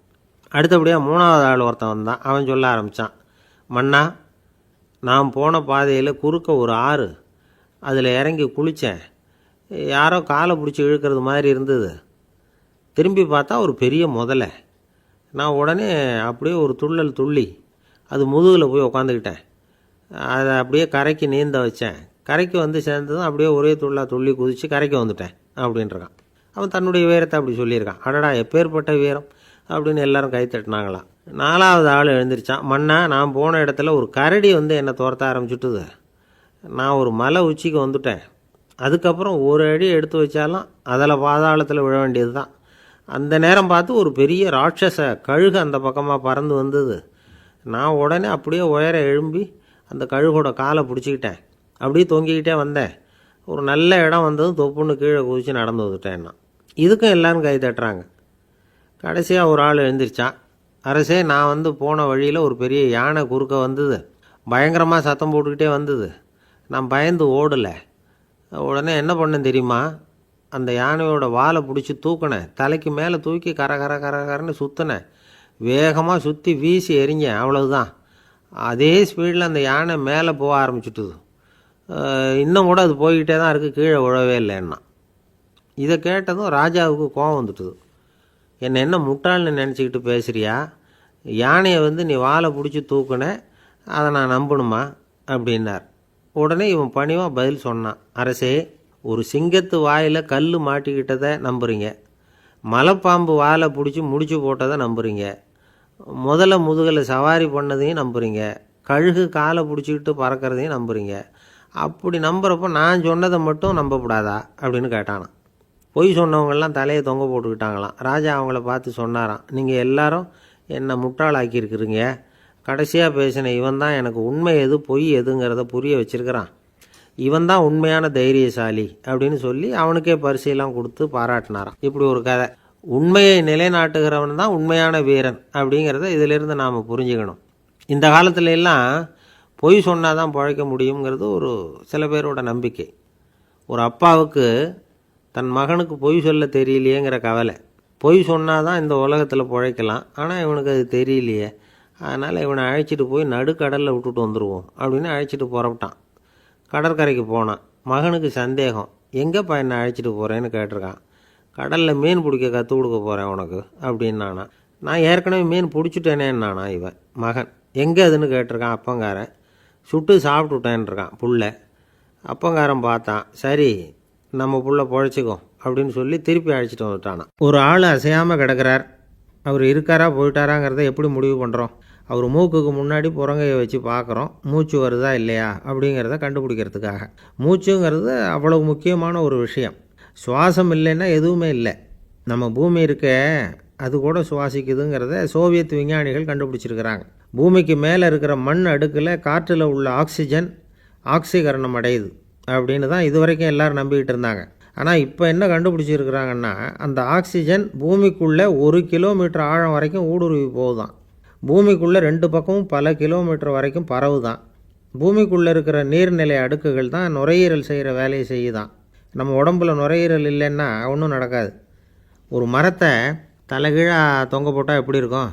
அடுத்தபடியாக 3வது ஆள் ஒருத்தன் வந்தான். அவன் சொல்ல ஆரம்பித்தான், மன்னா, நான் போன பாதையில் குறுக்க ஒரு ஆறு, அதில் இறங்கி குளித்தேன். யாரோ காலை பிடிச்சி இழுக்கிறது மாதிரி இருந்தது. திரும்பி பார்த்தா ஒரு பெரிய முதலை. நான் உடனே அப்படியே ஒரு துள்ளல் துள்ளி அது முதுகில் போய் உக்காந்துக்கிட்டேன். அதை அப்படியே கரைக்கு நீந்த வச்சேன். கரைக்கு சேர்ந்ததும் அப்படியே ஒரே துள்ளி குதித்து கரைக்கு வந்துட்டேன் அப்படின்றான். அவன் தன்னுடைய வீரத்தை அப்படி சொல்லியிருக்கான். அடடா எப்பேற்பட்ட வீரம் அப்படின்னு எல்லாரும் கை தட்டினாங்களாம். 4வது ஆள் எழுந்திரிச்சான். மன்னா, நான் போன இடத்துல ஒரு கரடி என்னை துரத்த ஆரம்பிச்சுட்டுது. நான் ஒரு மலை உச்சிக்கு வந்துட்டேன். அதுக்கப்புறம் ஒரு அடி எடுத்து வச்சாலும் அதில் பாதாளத்தில் விழ வேண்டியது தான். அந்த நேரம் பார்த்து ஒரு பெரிய ராட்சச கழுகு அந்த பக்கமாக பறந்து வந்தது. நான் உடனே அப்படியே உயர எழும்பி அந்த கழுகோட காலை பிடிச்சிக்கிட்டேன். அப்படியே தொங்கிக்கிட்டே வந்தேன். ஒரு நல்ல இடம் வந்ததும் தொப்புன்னு கீழே குதித்து நடந்து வந்துட்டேன்னா. இதுக்கும் எல்லோரும் கை தட்டுறாங்க. கடைசியாக ஒரு ஆள் எழுந்திரிச்சான். அரசே, நான் போன வழியில் ஒரு பெரிய யானை குறுக்க வந்தது. பயங்கரமாக சத்தம் போட்டுக்கிட்டே வந்தது. நான் பயந்து ஓடலை. உடனே என்ன பண்ணேன் தெரியுமா? அந்த யானையோட வாலை பிடிச்சி தூக்கினேன், தலைக்கு மேலே தூக்கி கரன்னு சுற்றினேன், வேகமாக சுற்றி வீசி எறிஞ்சேன், அவ்வளவுதான். அதே ஸ்பீடில் அந்த யானை மேலே போக ஆரம்பிச்சுட்டுது. இன்னும் கூட அது போய்கிட்டே தான் இருக்குது, கீழே விழவே இல்லைன்னா. இதை கேட்டதும் ராஜாவுக்கு கோபம் வந்துட்டுது. என்னை என்ன முட்டாள்னு நினச்சிக்கிட்டு பேசுகிறியா? யானையை நீ வாலை பிடிச்சி தூக்குன, அதை நான் நம்பணுமா அப்படின்னார். உடனே இவன் பணிவாக பதில் சொன்னான். அரசே, ஒரு சிங்கத்து வாயில் கல் மாட்டிக்கிட்டதை நம்புறீங்க, மலைப்பாம்பு வாலை பிடிச்சி முடிச்சு போட்டதை நம்புறீங்க, முதல்ல முதுகில் சவாரி பண்ணதையும் நம்புறீங்க, கழுகு காலை பிடிச்சிக்கிட்டு பறக்கிறதையும் நம்புறீங்க. அப்படி நம்புகிறப்போ நான் சொன்னதை மட்டும் நம்பக்கூடாதா அப்படின்னு கேட்டானான். பொய் சொன்னவங்கெல்லாம் தலையை தொங்க போட்டுக்கிட்டாங்களாம். ராஜா அவங்கள பார்த்து சொன்னாராம், நீங்கள் எல்லாரும் என்னை முட்டாளாக்கியிருக்கிறீங்க. கடைசியாக பேசின இவன் தான் எனக்கு உண்மை எது பொய் எதுங்கிறத புரிய வச்சிருக்கிறான். இவன் தான் உண்மையான தைரியசாலி அப்படின்னு சொல்லி அவனுக்கே பரிசையெல்லாம் கொடுத்து பாராட்டினாராம். இப்படி ஒரு கதை. உண்மையை நிலைநாட்டுகிறவன் தான் உண்மையான வீரன் அப்படிங்கிறத இதிலிருந்து நாம் புரிஞ்சுக்கணும். இந்த காலத்துல எல்லாம் பொய் சொன்னால் தான் பிழைக்க முடியுங்கிறது ஒரு சில பேரோட நம்பிக்கை. ஒரு அப்பாவுக்கு தன் மகனுக்கு பொய் சொல்ல தெரியலையேங்கிற கவலை. பொய் சொன்னால் தான் இந்த உலகத்தில் பிழைக்கலாம், ஆனால் இவனுக்கு அது தெரியலையே, அதனால் இவனை அழைச்சிட்டு போய் நடுக்கடலில் விட்டுட்டு வந்துடுவோம் அப்படின்னு அழைச்சிட்டு புறப்பட்டான். கடற்கரைக்கு போனான். மகனுக்கு சந்தேகம், எங்கேப்பா என்னை அழைச்சிட்டு போகிறேன்னு கேட்டிருக்கான். கடலில் மீன் பிடிக்க கற்றுக் கொடுக்க போகிறேன் உனக்கு அப்படின்னானா. நான் ஏற்கனவே மீன் பிடிச்சிட்டேனேன்னானா இவன் மகன். எங்கே அதுன்னு கேட்டிருக்கான் அப்பங்காரன். சுட்டு சாப்பிட்டுட்டேன்ருக்கான் புள்ள. அப்பங்காரன் பார்த்தான், சரி நம்ம புள்ள பொழைச்சிக்கோ அப்படின்னு சொல்லி திருப்பி அழைச்சிட்டு வந்துட்டானா. ஒரு ஆள் அசையாமல் கிடக்கிறார், அவர் இருக்காரா போயிட்டாராங்கிறத எப்படி முடிவு பண்ணுறோம்? அவர் மூக்குக்கு முன்னாடி புறங்கையை வச்சு பார்க்குறோம், மூச்சு வருதா இல்லையா அப்படிங்கிறத கண்டுபிடிக்கிறதுக்காக. மூச்சுங்கிறது அவ்வளவு முக்கியமான ஒரு விஷயம். சுவாசம் இல்லைன்னா எதுவுமே இல்லை. நம்ம பூமி இருக்க அது கூட சுவாசிக்குதுங்கிறத சோவியத் விஞ்ஞானிகள் கண்டுபிடிச்சிருக்கிறாங்க. பூமிக்கு மேலே இருக்கிற மண் அடுக்கில் காற்றில் உள்ள ஆக்சிஜன் ஆக்சிகரணம் அடையுது அப்படின்னு தான் இதுவரைக்கும் எல்லோரும் நம்பிக்கிட்டு இருந்தாங்க. ஆனால் இப்போ என்ன கண்டுபிடிச்சிருக்கிறாங்கன்னா, அந்த ஆக்சிஜன் பூமிக்குள்ளே 1 கிலோமீட்டர் ஆழம் வரைக்கும் ஊடுருவி போகுதான். பூமிக்குள்ளே 2 பக்கமும் பல கிலோமீட்டர் வரைக்கும் பரவுதான். பூமிக்குள்ளே இருக்கிற நீர்நிலை அடுக்குகள் தான் நுரையீரல் செய்கிற வேலையை செய்யுதான். நம்ம உடம்புல நுரையீரல் இல்லைன்னா ஒன்றும் நடக்காது. ஒரு மரத்தை தலைகீழாக தொங்க போட்டால் எப்படி இருக்கும்?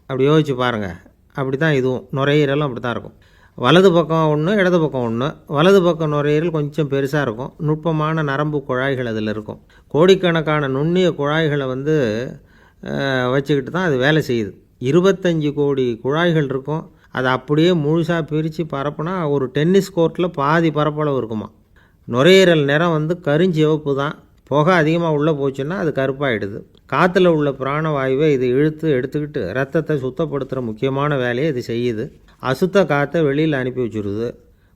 அப்படி யோசிச்சு பாருங்கள். அப்படி தான் இதுவும், நுரையீரலும் அப்படி தான் இருக்கும். வலது பக்கம் ஒன்று, இடது பக்கம் ஒன்று. வலது பக்கம் நுரையீரல் கொஞ்சம் பெருசாக இருக்கும், நுட்பமான நரம்பு குழாய்கள் அதில் இருக்கும். கோடிக்கணக்கான நுண்ணிய குழாய்களை வச்சுக்கிட்டு தான் அது வேலை செய்யுது. 25 கோடி குழாய்கள் இருக்கும். அதை அப்படியே முழுசாக பிரித்து பரப்புனா ஒரு டென்னிஸ் கோர்ட்டில் பாதி பரப்பளவு இருக்குமா. நுரையீரல் நிறம் கருஞ்சிவப்பு தான். புகை அதிகமாக உள்ளே போச்சுன்னா அது கருப்பாயிடுது. காற்றுல உள்ள பிராணவாயுவை இது இழுத்து எடுத்துக்கிட்டு ரத்தத்தை சுத்தப்படுத்துகிற முக்கியமான வேலையை இது செய்யுது. அசுத்த காற்றை வெளியில் அனுப்பி வச்சுருது.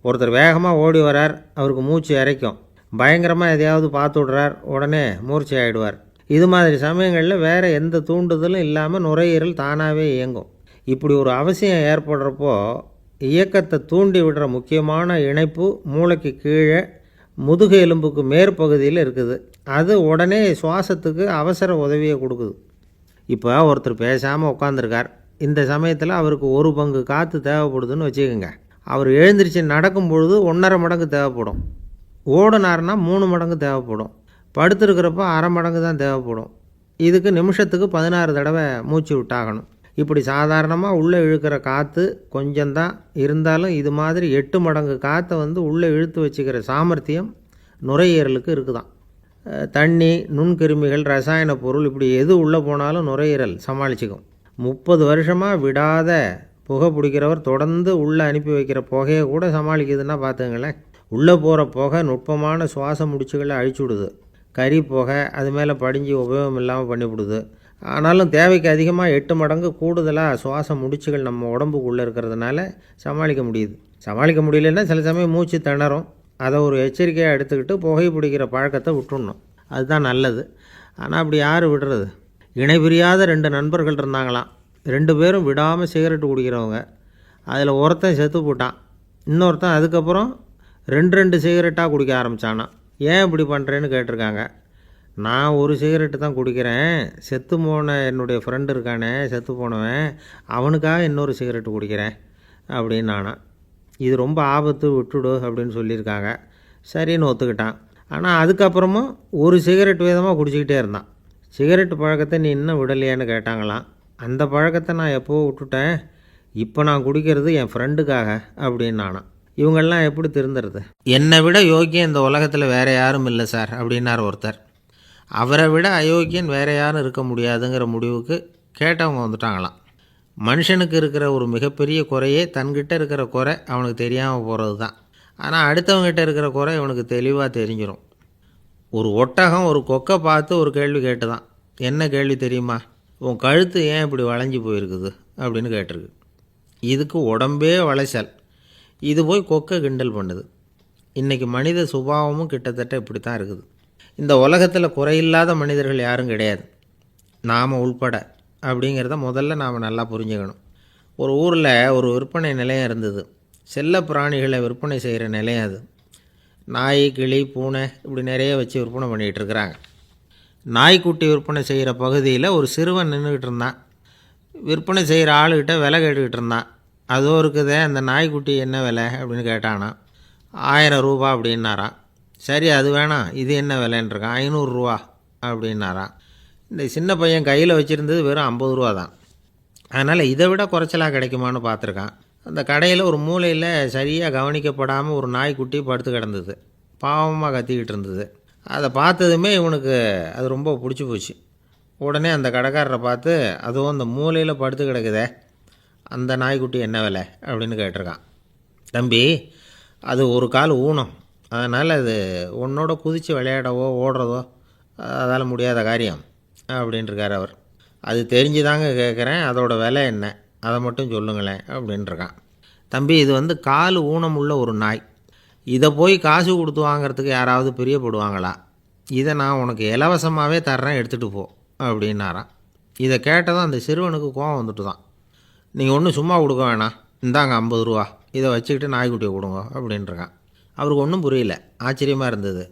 ஒருத்தர் வேகமாக ஓடி வரார், அவருக்கு மூச்சு இறைக்கும். பயங்கரமாக எதையாவது பார்த்து விடுறார், உடனே மூர்ச்சை ஆகிடுவார். இது மாதிரி சமயங்களில் வேறு எந்த தூண்டுதலும் இல்லாமல் நுரையீரல் தானாகவே இயங்கும். இப்படி ஒரு அவசியம் ஏற்படுறப்போ இயக்கத்தை தூண்டி விடுற முக்கியமான இணைப்பு மூளைக்கு கீழே முதுகு எலும்புக்கு மேற்பகுதியில் இருக்குது. அது உடனே சுவாசத்துக்கு அவசர உதவியை கொடுக்குது. இப்போ ஒருத்தர் பேசாமல் உட்காந்துருக்கார். இந்த சமயத்தில் அவருக்கு 1 பங்கு காற்று தேவைப்படுதுன்னு வச்சுக்கோங்க. அவர் எழுந்திரிச்சு நடக்கும் பொழுது 1.5 மடங்கு தேவைப்படும். ஓடினார்னா 3 மடங்கு தேவைப்படும். படுத்துருக்கிறப்ப 1/2 மடங்கு தான் தேவைப்படும். இதுக்கு நிமிஷத்துக்கு 16 தடவை மூச்சு விட்டாகணும். இப்படி சாதாரணமாக உள்ளே இழுக்கிற காற்று கொஞ்சம்தான் இருந்தாலும் இது மாதிரி 8 மடங்கு காற்றை உள்ளே இழுத்து வச்சுக்கிற சாமர்த்தியம் நுரையீரலுக்கு இருக்குதான். தண்ணி, நுண்கிருமிகள், ரசாயன பொருள் இப்படி எது உள்ளே போனாலும் நுரையீரல் சமாளிச்சுக்கும். 30 வருஷமாக விடாத புகை பிடிக்கிறவர் தொடர்ந்து உள்ளே அனுப்பி வைக்கிற புகையை கூட சமாளிக்குதுன்னா பார்த்துங்களேன். உள்ளே போகிற புகை நுட்பமான சுவாச முடிச்சுகளை அழிச்சு விடுது. கறி புகை அது மேலே படிஞ்சு உபயோகம் இல்லாமல் பண்ணிவிடுது. ஆனாலும் தேவைக்கு அதிகமாக 8 மடங்கு கூடுதலாக சுவாச முடிச்சுகள் நம்ம உடம்புக்குள்ளே இருக்கிறதுனால சமாளிக்க முடியுது. சமாளிக்க முடியலன்னா சில சமயம் மூச்சு திணறும். அதை ஒரு எச்சரிக்கையாக எடுத்துக்கிட்டு புகை பிடிக்கிற பழக்கத்தை விட்டுடணும். அதுதான் நல்லது. ஆனால் அப்படி யார் விடுறது? இணை பிரியாத 2 நண்பர்கள் இருந்தாங்களாம். 2 பேரும் விடாமல் சிகரெட்டு குடிக்கிறவங்க. அதில் ஒருத்தன் செத்து போட்டான். இன்னொருத்தன் அதுக்கப்புறம் 2 சிகரெட்டாக குடிக்க ஆரம்பித்தானான். ஏன் இப்படி பண்ணுறேன்னு கேட்டிருக்காங்க. நான் ஒரு சிகரெட்டு தான் குடிக்கிறேன், செத்து போன என்னுடைய ஃப்ரெண்டு இருக்கானே செத்து போனவன், அவனுக்காக இன்னொரு சிகரெட்டு குடிக்கிறேன் அப்படின்னு நானா. இது ரொம்ப ஆபத்து, விட்டுடு அப்படின்னு சொல்லியிருக்காங்க. சரின்னு ஒத்துக்கிட்டான். ஆனால் அதுக்கப்புறமும் ஒரு சிகரெட் வீதமாக குடிச்சிக்கிட்டே இருந்தான். சிகரெட் பழக்கத்தை நீ இன்னும் விடலையான்னு கேட்டாங்களாம். அந்த பழக்கத்தை நான் எப்போவோ விட்டுட்டேன், இப்போ நான் குடிக்கிறது என் ஃப்ரெண்டுக்காக அப்படின்னு நானாம். இவங்கெல்லாம் எப்படி திருந்துறது? என்னை விட யோக்கியம் இந்த உலகத்தில் வேறு யாரும் இல்லை சார் அப்படின்னார் ஒருத்தர். அவரை விட அயோக்கியன் வேறு யாரும் இருக்க முடியாதுங்கிற முடிவுக்கு கேட்டவங்க வந்துட்டாங்களாம். மனுஷனுக்கு இருக்கிற ஒரு மிகப்பெரிய குறையே தன்கிட்ட இருக்கிற குறை அவனுக்கு தெரியாமல் போகிறது தான். ஆனால் அடுத்தவங்ககிட்ட இருக்கிற குறை இவனுக்கு தெளிவாக தெரிஞ்சிடும். ஒரு ஒட்டகம் ஒரு கொக்கை பார்த்து ஒரு கேள்வி கேட்டுதான். என்ன கேள்வி தெரியுமா? உன் கழுத்து ஏன் இப்படி வளைஞ்சி போயிருக்குது அப்படின்னு கேட்டிருக்கு. இதுக்கு உடம்பே வளைச்சல். இது போய் கொக்கை கிண்டல் பண்ணுது. இன்றைக்கி மனித சுபாவமும் கிட்டத்தட்ட இப்படி தான் இருக்குது. இந்த உலகத்தில் குறையில்லாத மனிதர்கள் யாரும் கிடையாது, நாம் உள்பட. அப்படிங்கிறத முதல்ல நாம் நல்லா புரிஞ்சுக்கணும். ஒரு ஊரில் ஒரு விற்பனை நிலையம் இருந்தது. செல்ல பிராணிகளை விற்பனை செய்கிற நிலையம் அது. நாய், கிளி, பூனை இப்படி நிறைய வச்சு விற்பனை பண்ணிகிட்ருக்குறாங்க. நாய்க்குட்டி விற்பனை செய்கிற பகுதியில் ஒரு சிறுவன் நின்றுக்கிட்டு இருந்தான். விற்பனை செய்கிற ஆளுகிட்ட விலை கேட்டுக்கிட்டு இருந்தான். அதோ இருக்குதே அந்த நாய்க்குட்டி என்ன விலை அப்படின்னு கேட்டானா. 1000 ரூபா அப்படின்னாரான். சரி அது வேணாம், இது என்ன விலைன்றிருக்கான். 500 ரூபா அப்படின்னாரான். இந்த சின்ன பையன் கையில் வச்சுருந்தது வெறும் 50 ரூபா தான். அதனால் இதை விட குறைச்சலாக கிடைக்குமான்னு பார்த்துருக்கான். அந்த கடையில் ஒரு மூலையில் சரியாக கவனிக்கப்படாமல் ஒரு நாய்க்குட்டி படுத்து கிடந்தது. பாவமாக கத்திக்கிட்டு இருந்தது. அதை பார்த்ததுமே இவனுக்கு அது ரொம்ப பிடிச்சி போச்சு. உடனே அந்த கடைக்காரரை பார்த்து, அதுவும் அந்த மூலையில் படுத்து கிடக்குதே அந்த நாய்க்குட்டி என்ன விலை அப்படின்னு கேட்டிருக்கான். தம்பி, அது ஒரு கால் ஊனம், அதனால் அது உன்னோட குதித்து விளையாடவோ ஓடுறதோ அதால் முடியாத காரியம் அப்படின்ட்டுருக்கார் அவர். அது தெரிஞ்சுதாங்க கேட்குறேன், அதோட விலை என்ன அதை மட்டும் சொல்லுங்களேன் அப்படின்ட்டுருக்கான். தம்பி, இது வந்து கால் ஊனம் உள்ள ஒரு நாய். இதை போய் காசு கொடுத்து வாங்கிறதுக்கு யாராவது பிரியப்படுவாங்களா? இதை நான் உனக்கு இலவசமாகவே தர்றேன், எடுத்துகிட்டு போ அப்படின்னாரான். இதை கேட்டதும் அந்த சிறுவனுக்கு கோவம் வந்துட்டு தான். நீங்கள் ஒன்றும் சும்மா கொடுக்க வேணாம், இந்தாங்க 50 ரூபா, இதை வச்சுக்கிட்டு நாய்க்குட்டியை கொடுங்க அப்படின்ட்டுருக்கான். அவருக்கு ஒன்றும் புரியல, ஆச்சரியமாக இருந்தது.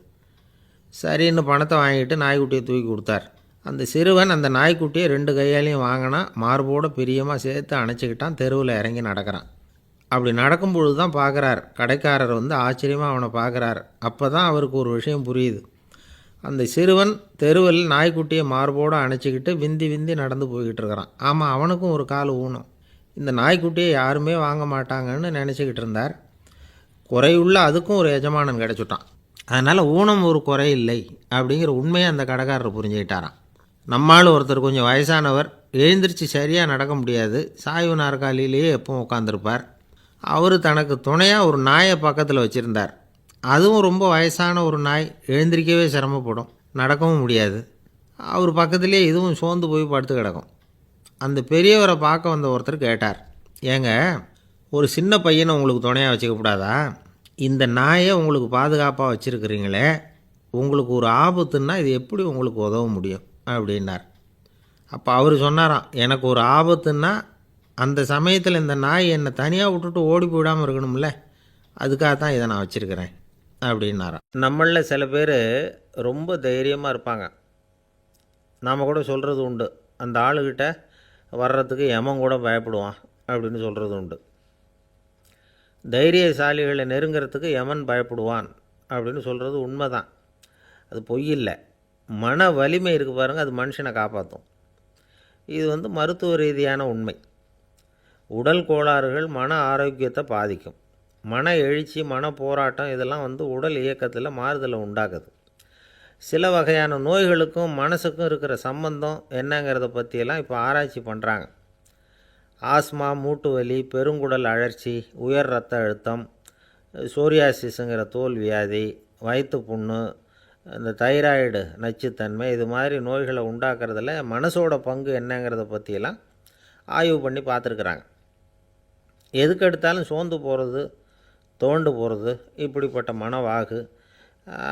சரின்னு பணத்தை வாங்கிட்டு நாய்க்குட்டியை தூக்கி கொடுத்தார். அந்த சிறுவன் அந்த நாய்க்குட்டியை 2 கையாலையும் வாங்கினா, மார்போடு பிரியமாக சேர்த்து அணைச்சிக்கிட்டான். தெருவில் இறங்கி நடக்கிறான். அப்படி நடக்கும்பொழுது தான் பார்க்குறார், கடைக்காரர் வந்து ஆச்சரியமாக அவனை பார்க்குறார். அப்போ தான் அவருக்கு ஒரு விஷயம் புரியுது. அந்த சிறுவன் தெருவில் நாய்க்குட்டியை மார்போடு அணைச்சிக்கிட்டு விந்தி விந்தி நடந்து போய்கிட்டு இருக்கிறான். ஆமாம், அவனுக்கும் ஒரு கால் ஊனம். இந்த நாய்க்குட்டியை யாருமே வாங்க மாட்டாங்கன்னு நினச்சிக்கிட்டு இருந்தார். குறையுள்ள அதுக்கும் ஒரு எஜமானன் கிடச்சிட்டான். அதனால் ஊனம் ஒரு குறை இல்லை அப்படிங்கிற உண்மையை அந்த கடைக்காரர் புரிஞ்சுக்கிட்டாரான். நம்மால் ஒருத்தர் கொஞ்சம் வயசானவர், எழுந்திரிச்சு சரியாக நடக்க முடியாது, சாய்வு நாற்காலியிலேயே எப்பவும் உட்காந்துருப்பார். அவர் தனக்கு துணையாக ஒரு நாயை பக்கத்தில் வச்சுருந்தார். அதுவும் ரொம்ப வயசான ஒரு நாய், எழுந்திரிக்கவே சிரமப்படும், நடக்கவும் முடியாது. அவர் பக்கத்துலேயே இதுவும் சோர்ந்து போய் படுத்து கிடக்கும். அந்த பெரியவரை பார்க்க வந்த ஒருத்தர் கேட்டார், ஏங்க, ஒரு சின்ன பையனை உங்களுக்கு துணையாக வச்சுக்கக்கூடாதா? இந்த நாயை உங்களுக்கு பாதுகாப்பாக வச்சுருக்கிறீங்களே, உங்களுக்கு ஒரு ஆபத்துன்னா இது எப்படி உங்களுக்கு உதவ முடியும் அப்படின்னார். அப்போ அவர் சொன்னாராம், எனக்கு ஒரு ஆபத்துன்னா அந்த சமயத்தில் இந்த நாய் என்னை தனியாக விட்டுட்டு ஓடி போயிடாமல் இருக்கணும்ல, அதுக்காக தான் இதை நான் வச்சுருக்கிறேன் அப்படின்னாராம். நம்மளில் சில பேர் ரொம்ப தைரியமாக இருப்பாங்க. நாம் கூட சொல்கிறது உண்டு, அந்த ஆளுகிட்ட வர்றதுக்கு எமன் கூட பயப்படுவான் அப்படின்னு சொல்கிறது உண்டு. தைரியசாலிகளை நெருங்கிறதுக்கு யமன் பயப்படுவான் அப்படின்னு சொல்கிறது உண்மை தான், அது பொய் இல்லை. மன வலிமை இருக்குது பாருங்கள், அது மனுஷனை காப்பாற்றும். இது வந்து மருத்துவ ரீதியான உண்மை. உடல் கோளாறுகள் மன ஆரோக்கியத்தை பாதிக்கும். மன எழுச்சி, மன போராட்டம் இதெல்லாம் வந்து உடல் இயக்கத்தில் மாறுதலை உண்டாக்குது. சில வகையான நோய்களுக்கும் மனசுக்கும் இருக்கிற சம்பந்தம் என்னங்கிறத பற்றியெல்லாம் இப்போ ஆராய்ச்சி பண்ணுறாங்க. ஆஸ்மா, மூட்டு வலி, பெருங்குடல் அழற்சி, உயர் இரத்த அழுத்தம், சோரியாசிஸுங்கிற தோல் வியாதி, வயிற்று புண்ணு, இந்த தைராய்டு நச்சுத்தன்மை, இது மாதிரி நோய்களை உண்டாக்குறதுல மனசோட பங்கு என்னங்கிறத பற்றியெல்லாம் ஆய்வு பண்ணி பார்த்துருக்குறாங்க. எதுக்கு எடுத்தாலும் சோர்ந்து போகிறது, தோண்டு போகிறது, இப்படிப்பட்ட மனவாகு,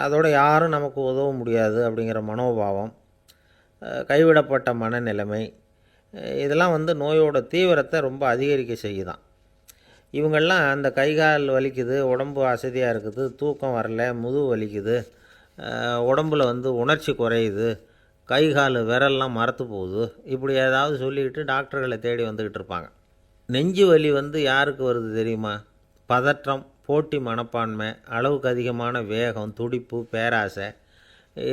அதோட யாரும் நமக்கு உதவ முடியாது அப்படிங்கிற மனோபாவம், கைவிடப்பட்ட மனநிலைமை, இதெல்லாம் வந்து நோயோட தீவிரத்தை ரொம்ப அதிகரிக்க செய்யுதான். இவங்கெல்லாம் அந்த கைகால் வலிக்குது, உடம்பு அசதியாக இருக்குது, தூக்கம் வரல, முதுகு வலிக்குது, உடம்பில் வந்து உணர்ச்சி குறையுது, கை கால் விரல்லாம் மரத்து போகுது, இப்படி ஏதாவது சொல்லிக்கிட்டு டாக்டர்களை தேடி வந்துக்கிட்டு இருப்பாங்க. நெஞ்சு வலி வந்து யாருக்கு வருது தெரியுமா? பதற்றம், போட்டி மனப்பான்மை, அளவுக்கு அதிகமான வேகம், துடிப்பு, பேராசை,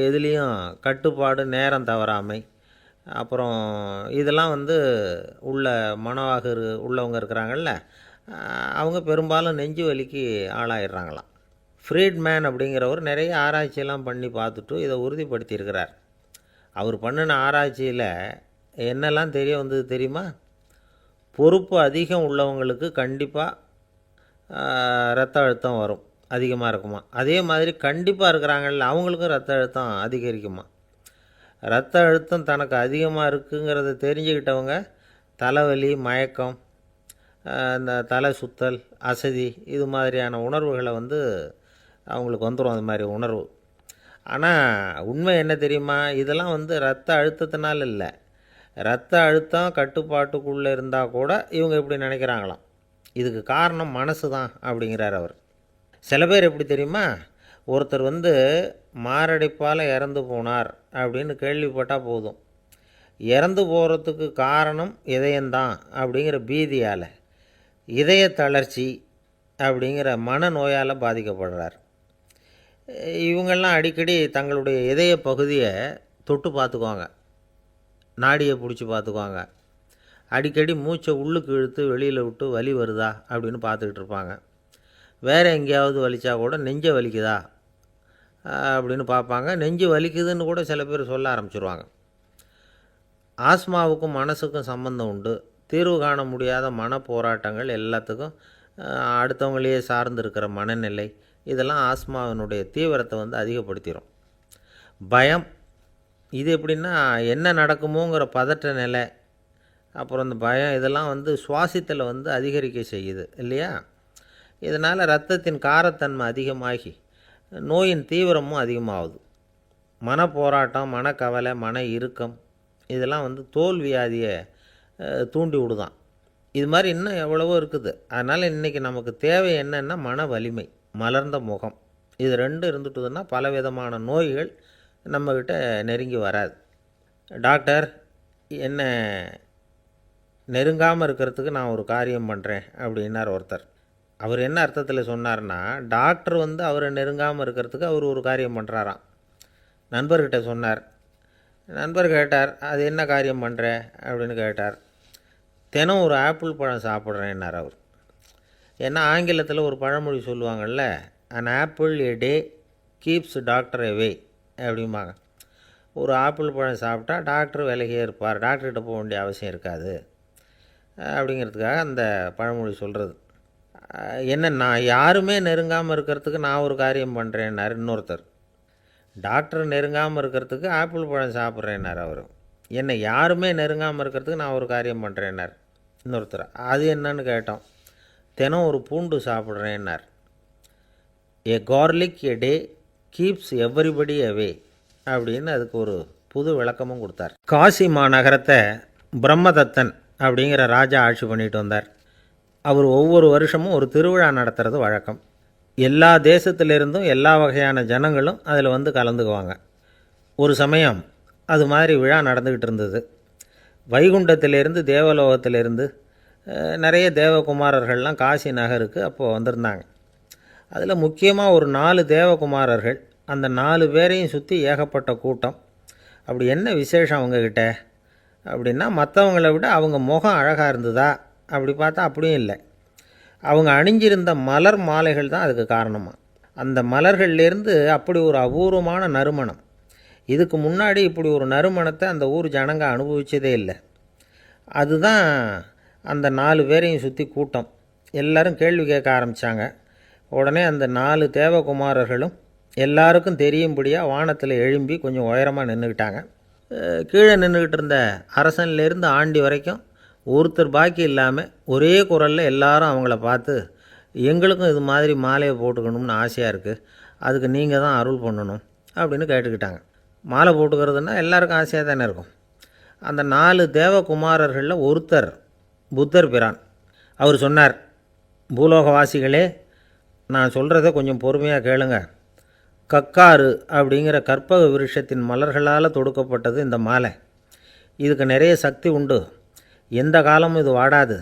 இதுலேயும் கட்டுப்பாடு, நேரம் தவறாமை, அப்புறம் இதெல்லாம் உள்ள மனவாக உள்ளவங்க இருக்கிறாங்கள்ல, அவங்க பெரும்பாலும் நெஞ்சு வலிக்கு ஆளாயிடுறாங்களாம். ஃப்ரீட்மேன் அப்படிங்கிறவர் நிறைய ஆராய்ச்சியெல்லாம் பண்ணி பார்த்துட்டு இதை உறுதிப்படுத்தியிருக்கிறார். அவர் பண்ணின ஆராய்ச்சியில் என்னெல்லாம் தெரிய வந்தது தெரியுமா? பொறுப்பு அதிகம் உள்ளவங்களுக்கு கண்டிப்பாக ரத்த அழுத்தம் வரும், அதிகமாக இருக்குமா. அதே மாதிரி கண்டிப்பாக இருக்கிறாங்கல்ல, அவங்களுக்கும் ரத்த அழுத்தம் அதிகரிக்குமா. ரத்த அழுத்தம் தனக்கு அதிகமாக இருக்குங்கிறத தெரிஞ்சுக்கிட்டவங்க தலைவலி, மயக்கம், இந்த தலை சுத்தல், அசதி, இது மாதிரியான உணர்வுகளை அவங்களுக்கு வந்துடும், அது மாதிரி உணர்வு. ஆனால் உண்மை என்ன தெரியுமா? இதெல்லாம் ரத்த அழுத்தத்தினால இல்லை, ரத்த அழுத்தம் கட்டுப்பாட்டுக்குள்ளே இருந்தால் கூட இவங்க இப்படி நினைக்கிறாங்களாம். இதுக்கு காரணம் மனசு தான் அப்படிங்கிறார் அவர். சில பேர் எப்படி தெரியுமா? ஒருத்தர் மாரடைப்பால் இறந்து போனார் அப்படின்னு கேள்விப்பட்டால் போதும், இறந்து போகிறதுக்கு காரணம் இதயம்தான் அப்படிங்கிற பீதியால், இதய தளர்ச்சி அப்படிங்கிற மனநோயால் பாதிக்கப்படுறார். இவங்கெல்லாம் அடிக்கடி தங்களுடைய இதய பகுதியை தொட்டு பார்த்துக்குவாங்க, நாடியை பிடிச்சி பார்த்துக்குவாங்க, அடிக்கடி மூச்சை உள்ளுக்கு இழுத்து வெளியில் விட்டு வலி வருதா அப்படின்னு பார்த்துக்கிட்டு இருப்பாங்க. வேறு எங்கேயாவது வலிச்சா கூட நெஞ்சை வலிக்குதா அப்படின்னு பார்ப்பாங்க. நெஞ்சு வலிக்குதுன்னு கூட சில பேர் சொல்ல ஆரம்பிச்சிருவாங்க. ஆஸ்மாவுக்கும் மனசுக்கும் சம்பந்தம் உண்டு. தீர்வு காண முடியாத மன போராட்டங்கள் எல்லாத்துக்கும் அடுத்தவங்களையே சார்ந்து இருக்கிற மனநிலை, இதெல்லாம் ஆஸ்மாவினுடைய தீவிரத்தை அதிகப்படுத்திடும். பயம், இது எப்படின்னா என்ன நடக்குமோங்கிற பதற்ற நிலை, அப்புறம் இந்த பயம், இதெல்லாம் சுவாசித்தலை அதிகரிக்க செய்யுது இல்லையா. இதனால் இரத்தத்தின் காரத்தன்மை அதிகமாகி நோயின் தீவிரமும் அதிகமாகுது. மன போராட்டம், மனக்கவலை, மன இறுக்கம், இதெல்லாம் தோல் வியாதியை தூண்டி விடுதான். இது மாதிரி இன்னும் எவ்வளவோ இருக்குது. அதனால் இன்றைக்கி நமக்கு தேவை என்னென்னா மன வலிமை, மலர்ந்த முகம். இது ரெண்டும் இருந்துட்டுதுன்னா பலவிதமான நோய்கள் நம்மக்கிட்ட நெருங்கி வராது. டாக்டர், என்ன நெருங்காமல் இருக்கிறதுக்கு நான் ஒரு காரியம் பண்ணுறேன் அப்படின்னார் ஒருத்தர். அவர் என்ன அர்த்தத்தில் சொன்னார்னா, டாக்டர் அவரை நெருங்காமல் இருக்கிறதுக்கு அவர் ஒரு காரியம் பண்ணுறாராம். நண்பர்கிட்ட சொன்னார். நண்பர் கேட்டார், அது என்ன காரியம் பண்ணுற அப்படின்னு கேட்டார். தினம் ஒரு ஆப்பிள் பழம் சாப்பிட்றேன்னார் அவர். ஏன்னா ஆங்கிலத்தில் ஒரு பழமொழி சொல்லுவாங்கள்ல, an apple a day keeps doctor away அப்படிம்பாங்க. ஒரு ஆப்பிள் பழம் சாப்பிட்டா டாக்டர் விலகியே இருப்பார், டாக்டர்கிட்ட போக வேண்டிய அவசியம் இருக்காது அப்படிங்கிறதுக்காக அந்த பழமொழி சொல்கிறது. என்ன, நான் யாருமே நெருங்காமல் இருக்கிறதுக்கு நான் ஒரு காரியம் பண்ணுறேன்னார் இன்னொருத்தர். டாக்டர் நெருங்காமல் இருக்கிறதுக்கு ஆப்பிள் பழம் சாப்பிட்றேன்னார் அவர். என்னை யாருமே நெருங்காமல் இருக்கிறதுக்கு நான் ஒரு காரியம் பண்ணுறேன்னார் இன்னொருத்தர். அது என்னன்னு கேட்டோம். தினம் ஒரு பூண்டு சாப்பிட்றேன்னார். ஏ கார்லிக் எ டே கீப்ஸ் எவ்ரிபடி அவே அப்படின்னு அதுக்கு ஒரு புது விளக்கமும் கொடுத்தார். காசி மாநகரத்தை பிரம்மதத்தன் அப்படிங்கிற ராஜா ஆட்சி பண்ணிட்டு வந்தார். அவர் ஒவ்வொரு வருஷமும் ஒரு திருவிழா நடத்துறது வழக்கம். எல்லா தேசத்திலிருந்தும் எல்லா வகையான ஜனங்களும் அதில் கலந்துக்குவாங்க. ஒரு சமயம் அது மாதிரி விழா நடந்துக்கிட்டு இருந்தது. வைகுண்டத்திலேருந்து, தேவலோகத்திலேருந்து நிறைய தேவகுமாரர்கள்லாம் காசி நகருக்கு அப்போது வந்திருந்தாங்க. அதில் முக்கியமாக ஒரு 4 தேவகுமாரர்கள், அந்த 4 பேரையும் சுற்றி ஏகப்பட்ட கூட்டம். அப்படி என்ன விசேஷம் அவங்கக்கிட்ட அப்படின்னா, மற்றவங்கள விட அவங்க முகம் அழகாக இருந்ததா அப்படி பார்த்தா அப்படியும் இல்லை. அவங்க அணிஞ்சிருந்த மலர் மாலைகள் தான் அதுக்கு காரணமாக. அந்த மலர்கள்லேருந்து அப்படி ஒரு அபூர்வமான நறுமணம், இதுக்கு முன்னாடி இப்படி ஒரு நறுமணத்தை அந்த ஊர் ஜனங்க அனுபவித்ததே இல்லை. அதுதான் அந்த 4 பேரையும் சுற்றி கூட்டம். எல்லாரும் கேள்வி கேட்க ஆரம்பித்தாங்க. உடனே அந்த 4 தேவகுமாரர்களும் எல்லாருக்கும் தெரியும்படியாக வானத்தில் எழும்பி கொஞ்சம் உயரமாக நின்றுக்கிட்டாங்க. கீழே நின்றுக்கிட்டு இருந்த அரசன்லேருந்து ஆண்டி வரைக்கும் ஒருத்தர் பாக்கி இல்லாமல் ஒரே குரலில் எல்லாரும் அவங்கள பார்த்து, எங்களுக்கும் இது மாதிரி மாலையை போட்டுக்கணும்னு ஆசையாக இருக்குது, அதுக்கு நீங்கள் தான் அருள் பண்ணணும் அப்படின்னு கேட்டுக்கிட்டாங்க. மாலை போட்டுக்கிறதுனா எல்லாருக்கும் ஆசையாக தானே இருக்கும். அந்த 4 தேவகுமாரர்களில் ஒருத்தர் புத்தர் பிரான். அவர் சொன்னார், பூலோகவாசிகளே, நான் சொல்கிறத கொஞ்சம் பொறுமையாக கேளுங்க. கக்காரு அப்படிங்கிற கற்பக விருஷத்தின் மலர்களால் தொடுக்கப்பட்டது இந்த மாலை. இதுக்கு நிறைய சக்தி உண்டு. எந்த காலமும் இது வாடாது,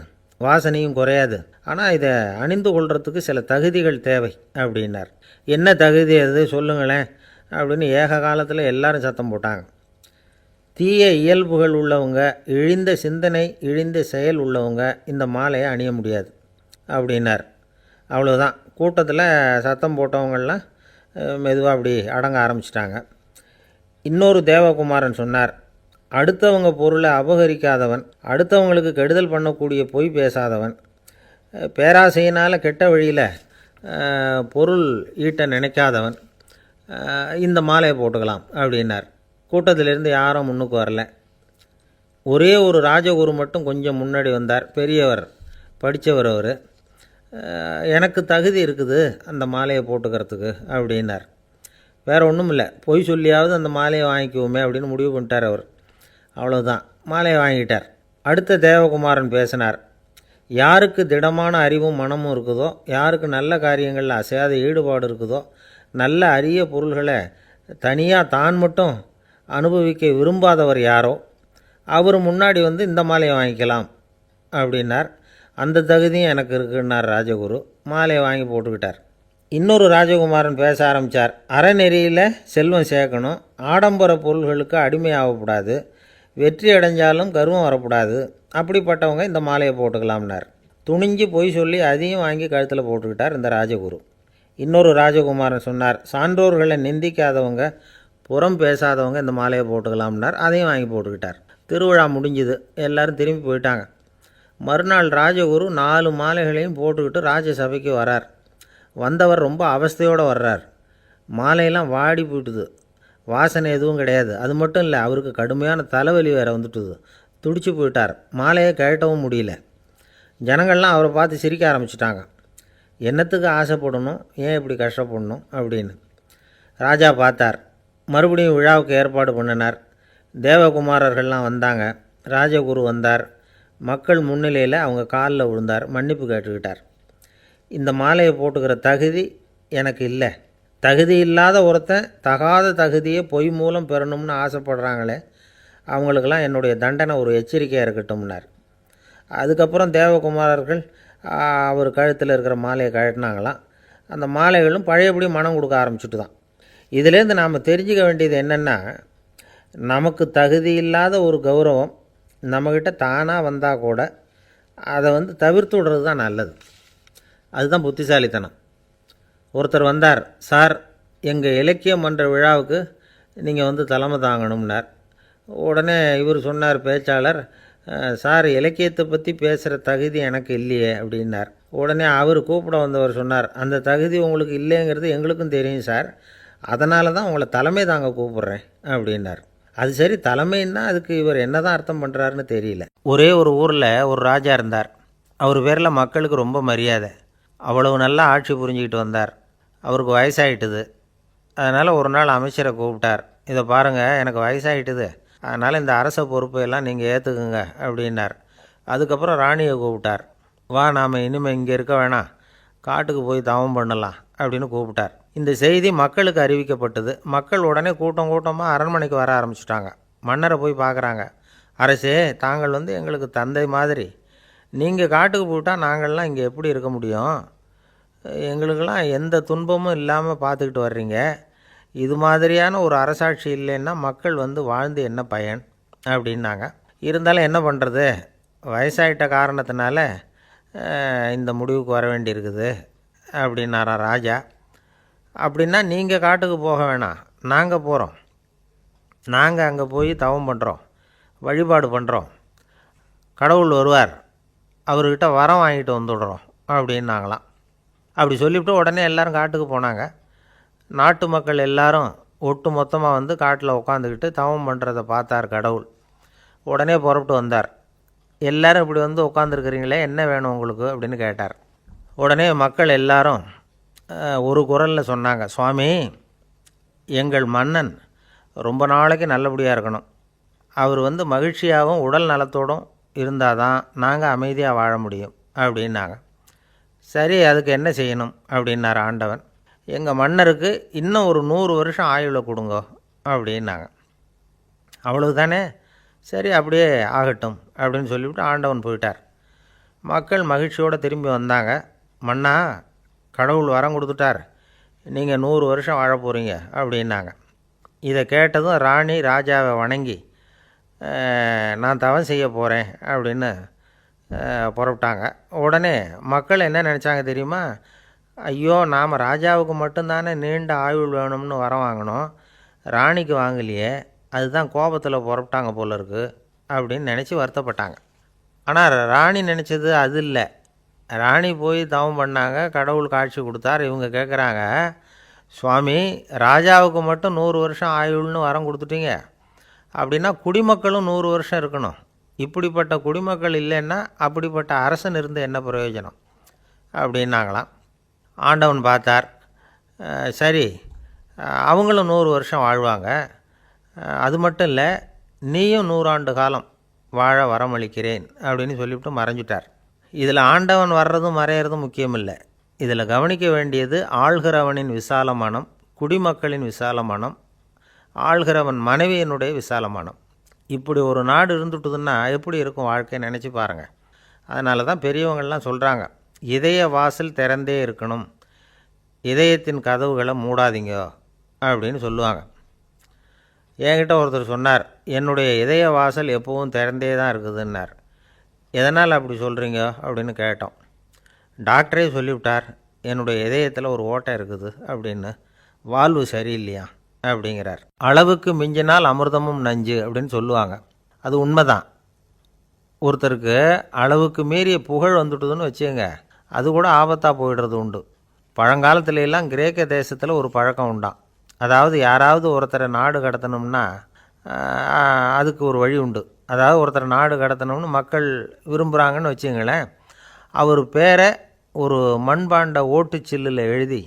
வாசனையும் குறையாது. ஆனால் இதை அணிந்து கொள்கிறதுக்கு சில தகுதிகள் தேவை அப்படின்னார். என்ன தகுதி அது சொல்லுங்களேன் அப்படின்னு ஏக காலத்தில் எல்லாரும் சத்தம் போட்டாங்க. தீய இயல்புகள் உள்ளவங்க, இழிந்த சிந்தனை, இழிந்த செயல் உள்ளவங்க இந்த மாலையை அணிய முடியாது அப்படின்னார். அவ்வளோதான். கூட்டத்தில் சத்தம் போட்டவங்கள்லாம் மெதுவாக அப்படி அடங்க ஆரம்பிச்சிட்டாங்க. இன்னொரு தேவகுமாரன் சொன்னார், அடுத்தவங்க பொருளை அபகரிக்காதவன், அடுத்தவங்களுக்கு கெடுதல் பண்ணக்கூடிய பொய் பேசாதவன், பேராசையினால் கெட்ட வழியில் பொருள் ஈட்ட நினைக்காதவன் இந்த மாலையை போட்டுக்கலாம் அப்படின்னார். கூட்டத்திலேருந்து யாரும் முன்னுக்கு வரல. ஒரே ஒரு ராஜகுரு மட்டும் கொஞ்சம் முன்னாடி வந்தார். பெரியவர், படித்தவர் அவர். எனக்கு தகுதி இருக்குது அந்த மாலையை போட்டுக்கிறதுக்கு அப்படின்னார். வேறு ஒன்றும் இல்லை, பொய் சொல்லியாவது அந்த மாலையை வாங்கிக்குவோமே அப்படின்னு முடிவு பண்ணிட்டார் அவர். அவ்வளோதான், மாலையை வாங்கிட்டார். அடுத்த தேவகுமாரன் பேசினார். யாருக்கு திடமான அறிவும் மனமும் இருக்குதோ, யாருக்கு நல்ல காரியங்களில் அசையாத ஈடுபாடு இருக்குதோ, நல்ல அரிய பொருள்களை தனியாக தான் மட்டும் அனுபவிக்க விரும்பாதவர் யாரோ அவர் முன்னாடி வந்து இந்த மாலையை வாங்கிக்கலாம் அப்படின்னார். அந்த தகுதியும் எனக்கு இருக்குன்னார் ராஜகுரு. மாலையை வாங்கி போட்டுக்கிட்டார். இன்னொரு ராஜகுமாரன் பேச ஆரம்பித்தார். அறநெறியில் செல்வம் சேர்க்கணும், ஆடம்பர பொருள்களுக்கு அடிமையாகக்கூடாது, வெற்றி அடைஞ்சாலும் கர்வம் வரக்கூடாது, அப்படிப்பட்டவங்க இந்த மாலையை போட்டுக்கலாம்னார். துணிஞ்சு பொய் சொல்லி அதையும் வாங்கி கழுத்தில் போட்டுக்கிட்டார் இந்த ராஜகுரு. இன்னொரு ராஜகுமாரன் சொன்னார், சான்றோர்களை நிந்திக்காதவங்க, புறம் பேசாதவங்க இந்த மாலையை போட்டுக்கலாம்னார். அதையும் வாங்கி போட்டுக்கிட்டார். திருவிழா முடிஞ்சுது, எல்லோரும் திரும்பி போயிட்டாங்க. மறுநாள் ராஜகுரு 4 மாலைகளையும் போட்டுக்கிட்டு ராஜசபைக்கு வரார். வந்தவர் ரொம்ப அவஸ்தையோடு வர்றார். மாலையெல்லாம் வாடி போயிட்டுது, வாசனை எதுவும் கிடையாது. அது மட்டும் இல்லை, அவருக்கு கடுமையான தலைவலி வேறு வந்துட்டுது. துடிச்சு போயிட்டார். மாலையை கழட்டவும் முடியல. ஜனங்கள்லாம் அவரை பார்த்து சிரிக்க ஆரம்பிச்சிட்டாங்க. என்னத்துக்கு ஆசைப்படணும், ஏன் இப்படி கஷ்டப்படணும் அப்படின்னு. ராஜா பார்த்தார். மறுபடியும் விழாவுக்கு ஏற்பாடு பண்ணினார். தேவகுமாரர்கள்லாம் வந்தாங்க. ராஜகுரு வந்தார். மக்கள் முன்னிலையில் அவங்க காலில் விழுந்தார், மன்னிப்பு கேட்டுக்கிட்டார். இந்த மாலையை போட்டுக்கிற தகுதி எனக்கு இல்லை. தகுதி இல்லாத ஒருத்தன் தகாத தகுதியை பொய் மூலம் பெறணும்னு ஆசைப்படுறாங்களே, அவங்களுக்கெல்லாம் என்னுடைய தண்டனை ஒரு எச்சரிக்கையாக இருக்கட்டும்னார். அதுக்கப்புறம் தேவகுமாரர்கள் அவர் கழுத்தில் இருக்கிற மாலையை கழட்டினாங்களாம். அந்த மாலைகளும் பழையபடி மனம் கொடுக்க ஆரம்பிச்சுட்டு தான். இதிலேருந்து நாம் தெரிஞ்சுக்க வேண்டியது என்னென்னா, நமக்கு தகுதி இல்லாத ஒரு கௌரவம் நம்மக்கிட்ட தானாக வந்தால் கூட அதை தவிர்த்து விடுறது தான் நல்லது. அதுதான் புத்திசாலித்தனம். ஒருத்தர் வந்தார். சார், எங்கள் இலக்கிய மன்ற விழாவுக்கு நீங்கள் தலைமை தாங்கணும்னார். உடனே இவர் சொன்னார், பேச்சாளர், சார், இலக்கியத்தை பற்றி பேசுகிற தகுதி எனக்கு இல்லையே அப்படின்னார். உடனே அவர் கூப்பிட வந்தவர் சொன்னார், அந்த தகுதி உங்களுக்கு இல்லைங்கிறது எங்களுக்கும் தெரியும் சார், அதனால தான் உங்களை தலைமை தாங்க கூப்பிட்றேன் அப்படின்னார். அது சரி, தலைமைன்னா அதுக்கு இவர் என்ன தான் அர்த்தம் பண்ணுறாருன்னு தெரியல. ஒரே ஒரு ஊரில் ஒரு ராஜா இருந்தார். அவர் பேரில் மக்களுக்கு ரொம்ப மரியாதை. அவ்வளவு நல்லா ஆட்சி புரிஞ்சுக்கிட்டு வந்தார். அவருக்கு வயசாகிட்டுது. அதனால் ஒரு நாள் அமைச்சரை கூப்பிட்டார். இதை பாருங்கள், எனக்கு வயசாகிட்டுது, அதனால் இந்த அரச பொறுப்பையெல்லாம் நீங்கள் ஏற்றுக்குங்க அப்படின்னார். அதுக்கப்புறம் ராணியை கூப்பிட்டார். வா, நாம் இனிமேல் இங்கே இருக்க வேணாம், காட்டுக்கு போய் தவம் பண்ணலாம் அப்படின்னு கூப்பிட்டார். இந்த செய்தி மக்களுக்கு அறிவிக்கப்பட்டது. மக்கள் உடனே கூட்டம் கூட்டமாக அரண்மனைக்கு வர ஆரம்பிச்சிட்டாங்க. மன்னரை போய் பார்க்குறாங்க. அரசே, தாங்கள் எங்களுக்கு தந்தை மாதிரி. நீங்கள் காட்டுக்கு போயிட்டால் நாங்கள்லாம் இங்கே எப்படி இருக்க முடியும்? எங்களுக்கெல்லாம் எந்த துன்பமும் இல்லாமல் பார்த்துக்கிட்டு வர்றீங்க. இது மாதிரியான ஒரு அரசாட்சி இல்லைன்னா மக்கள் வாழ்ந்து என்ன பயன் அப்படின்னாங்க. இருந்தாலும் என்ன பண்ணுறது, வயசாயிட்ட காரணத்தினால இந்த முடிவுக்கு வர வேண்டியிருக்குது அப்படின்னாரா ராஜா. அப்படின்னா நீங்கள் காட்டுக்கு போக வேணாம், நாங்கள் போகிறோம். நாங்கள் அங்கே போய் தவம் பண்ணுறோம், வழிபாடு பண்ணுறோம். கடவுள் வருவார், அவர்கிட்ட வரம் வாங்கிட்டு வந்துடுறோம் அப்படின்னாங்களாம். அப்படி சொல்லிவிட்டு உடனே எல்லோரும் காட்டுக்கு போனாங்க. நாட்டு மக்கள் எல்லாரும் ஒட்டு மொத்தமாக காட்டில் உட்காந்துக்கிட்டு தவம் பண்ணுறதை பார்த்தார் கடவுள். உடனே புறப்பட்டு வந்தார். எல்லோரும் இப்படி உட்காந்துருக்குறீங்களே, என்ன வேணும் உங்களுக்கு அப்படின்னு கேட்டார். உடனே மக்கள் எல்லாரும் ஒரு குரலில் சொன்னாங்க, சுவாமி, எங்கள் மன்னன் ரொம்ப நாளைக்கு நல்லபடியாக இருக்கணும். அவர் மகிழ்ச்சியாகவும் உடல் நலத்தோடும் இருந்தால் தான் நாங்கள் அமைதியாக வாழ முடியும் அப்படின்னாங்க. சரி, அதுக்கு என்ன செய்யணும் அப்படின்னார் ஆண்டவன். எங்கள் மன்னருக்கு இன்னும் ஒரு 100 வருஷம் ஆயுளை கொடுங்க அப்படின்னாங்க. அவ்வளவு தானே, சரி அப்படியே ஆகட்டும் அப்படின்னு சொல்லிவிட்டு ஆண்டவன் போயிட்டார். மக்கள் மகிழ்ச்சியோடு திரும்பி வந்தாங்க. மன்னா, கடவுள் வரம் கொடுத்துட்டார், நீங்கள் 100 வருஷம் வாழ போகிறீங்க அப்படின்னாங்க. இதை கேட்டதும் ராணி ராஜாவை வணங்கி, நான் தவம் செய்ய போகிறேன் அப்படின்னு புறப்பட்டாங்க. உடனே மக்கள் என்ன நினச்சாங்க தெரியுமா? ஐயோ, நாம் ராஜாவுக்கு மட்டும்தானே நீண்ட ஆயுள் வேணும்னு வரம் வாங்கினோம், ராணிக்கு வாங்கலையே, அதுதான் கோபத்தில் புறப்பட்டாங்க போல இருக்குது அப்படின்னு நினச்சி வருத்தப்பட்டாங்க. ஆனால் ராணி நினச்சது அது இல்லை. ராணி போய் தவம் பண்ணாங்க, கடவுள் காட்சி கொடுத்தார். இவங்க கேட்குறாங்க, சுவாமி, ராஜாவுக்கு மட்டும் 100 வருஷம் ஆயுள்னு வரம் கொடுத்துட்டீங்க, அப்படின்னா குடிமக்களும் 100 வருஷம் இருக்கணும். இப்படிப்பட்ட குடிமக்கள் இல்லைன்னா அப்படிப்பட்ட அரசன் இருந்து என்ன பிரயோஜனம் அப்படின்னாங்களாம். ஆண்டவன் பார்த்தார், சரி, அவங்களும் 100 வருஷம் வாழ்வாங்க, அது மட்டும் இல்லை, நீயும் 100 ஆண்டு காலம் வாழ வரமளிக்கிறேன் அப்படின்னு சொல்லிவிட்டு மறைஞ்சிட்டார். இதில் ஆண்டவன் வர்றதும் மறையிறதும் முக்கியம் இல்லை. இதில் கவனிக்க வேண்டியது ஆள்கிறவனின் விசால மனம், குடிமக்களின் விசால மனம், ஆள்கிறவன் மனைவியினுடைய விசால மனம். இப்படி ஒரு நாடு இருந்துட்டுதுன்னா எப்படி இருக்கும் வாழ்க்கை நினச்சி பாருங்கள். அதனால தான் பெரியவங்கள்லாம் சொல்கிறாங்க, இதய வாசல் திறந்தே இருக்கணும், இதயத்தின் கதவுகளை மூடாதீங்க அப்படின்னு சொல்லுவாங்க. என்கிட்ட ஒருத்தர் சொன்னார், என்னுடைய இதய வாசல் எப்போவும் திறந்தே தான் இருக்குதுன்னார். எதனால் அப்படி சொல்கிறீங்க அப்படின்னு கேட்டோம். டாக்டரே சொல்லிவிட்டார், என்னுடைய இதயத்தில் ஒரு ஓட்டை இருக்குது அப்படின்னு, வால்வு சரியில்லையா அப்படிங்கிறார். அளவுக்கு மிஞ்சினால் அமிர்தமும் நஞ்சு அப்படின்னு சொல்லுவாங்க. அது உண்மைதான். ஒருத்தருக்கு அளவுக்கு மீறிய புகழ் வந்துட்டுதுன்னு வச்சுங்க, அது கூட ஆபத்தாக போயிடுறது உண்டு. பழங்காலத்துல எல்லாம் கிரேக்க தேசத்தில் ஒரு பழக்கம் உண்டாம். அதாவது யாராவது ஒருத்தரை நாடு கடத்தணும்னா அதுக்கு ஒரு வழி உண்டு. அதாவது ஒருத்தரை நாடு கடத்தணும்னு மக்கள் விரும்புகிறாங்கன்னு வச்சுங்களேன், அவர் பேரை ஒரு மண்பாண்ட ஓட்டுச்சில்லில் எழுதி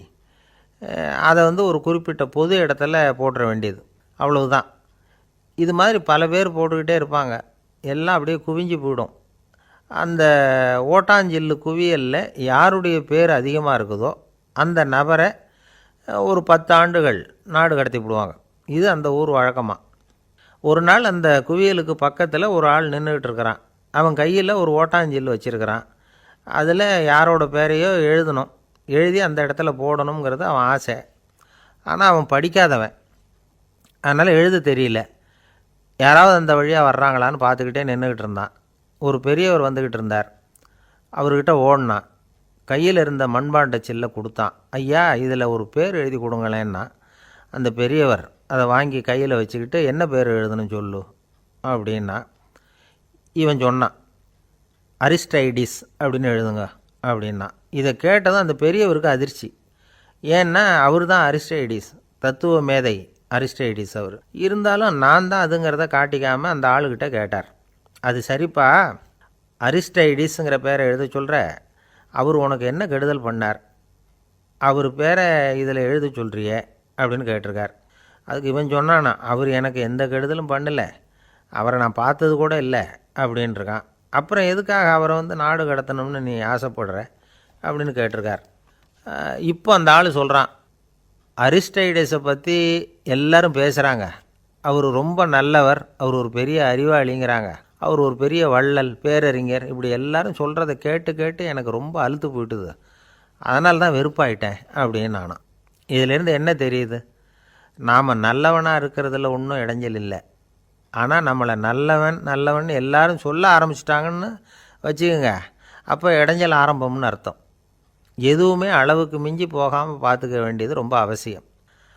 அதை ஒரு குறிப்பிட்ட பொது இடத்துல போட்டுற வேண்டியது, அவ்வளவுதான். இது மாதிரி பல பேர் போட்டுக்கிட்டே இருப்பாங்க, எல்லாம் அப்படியே குவிஞ்சு போயிடும். அந்த ஓட்டாஞ்சில்லு குவியலில் யாருடைய பேர் அதிகமாக இருக்குதோ அந்த நபரை ஒரு 10 ஆண்டுகள் நாடு கடத்தி விடுவாங்க. இது அந்த ஊர் வழக்கமாக. ஒரு நாள் அந்த குவியலுக்கு பக்கத்தில் ஒரு ஆள் நின்றுக்கிட்டு இருக்கிறான். அவன் கையில் ஒரு ஓட்டாஞ்சில்லு வச்சுருக்கிறான். அதில் யாரோட பேரையோ எழுதணும், எழுதி அந்த இடத்துல போடணுங்கிறது அவன் ஆசை. ஆனால் அவன் படிக்காதவன், அதனால் எழுத தெரியல. யாராவது அந்த வழியாக வர்றாங்களான்னு பார்த்துக்கிட்டே நின்றுக்கிட்டு இருந்தான். ஒரு பெரியவர் வந்துக்கிட்டு இருந்தார். அவர்கிட்ட ஓடினான், கையில் இருந்த மண்பாண்ட சில்லை கொடுத்தான். ஐயா, இதில் ஒரு பேர் எழுதி கொடுங்களேன்னா. அந்த பெரியவர் அதை வாங்கி கையில் வச்சுக்கிட்டு, என்ன பேர் எழுதணும் சொல்லு அப்படின்னா. இவன் சொன்னான், அரிஸ்டைடிஸ் அப்படின்னு எழுதுங்க அப்படின்னா. இதை கேட்டதும் அந்த பெரியவருக்கு அதிர்ச்சி. ஏன்னா அவர் தான் அரிஸ்டைடிஸ், தத்துவ மேதை அரிஸ்டைடிஸ் அவர். இருந்தாலும் நான் தான் அதுங்கிறத காட்டிக்காமல் அந்த ஆளுக்கிட்ட கேட்டார். அது சரிப்பா, அரிஸ்டைடிஸுங்கிற பேரை எழுத சொல்கிற, அவர் உனக்கு என்ன கெடுதல் பண்ணார், அவர் பேரை இதில் எழுத சொல்கிறியே அப்படின்னு கேட்டிருக்கார். அதுக்கு இவன் சொன்னானா, அவர் எனக்கு எந்த கெடுதலும் பண்ணலை, அவரை நான் பார்த்தது கூட இல்லை அப்படின்ட்டுருக்கான். அப்புறம் எதுக்காக அவரை நாடு கடத்தணும்னு நீ ஆசைப்படுற அப்படின்னு கேட்டிருக்கார். இப்போ அந்த ஆள் சொல்கிறான், அரிஸ்டைடஸை பற்றி எல்லாரும் பேசுகிறாங்க, அவர் ரொம்ப நல்லவர், அவர் ஒரு பெரிய அறிவாளிங்கிறாங்க, அவர் ஒரு பெரிய வள்ளல், பேரறிஞர், இப்படி எல்லாரும் சொல்கிறத கேட்டு கேட்டு எனக்கு ரொம்ப அலுத்து போயிட்டுது, அதனால தான் வெறுப்பாயிட்டேன் அப்படின்னு நானும். இதிலேருந்து என்ன தெரியுது? நாம் நல்லவனாக இருக்கிறதுல ஒன்றும் இடைஞ்சல் இல்லை. ஆனால் நம்மளை நல்லவன் நல்லவன் எல்லாரும் சொல்ல ஆரம்பிச்சிட்டாங்கன்னு வச்சுக்கோங்க, அப்போ இடைஞ்சல் ஆரம்பம்னு அர்த்தம். எதுவுமே அளவுக்கு மிஞ்சி போகாமல் பார்த்துக்க வேண்டியது ரொம்ப அவசியம்.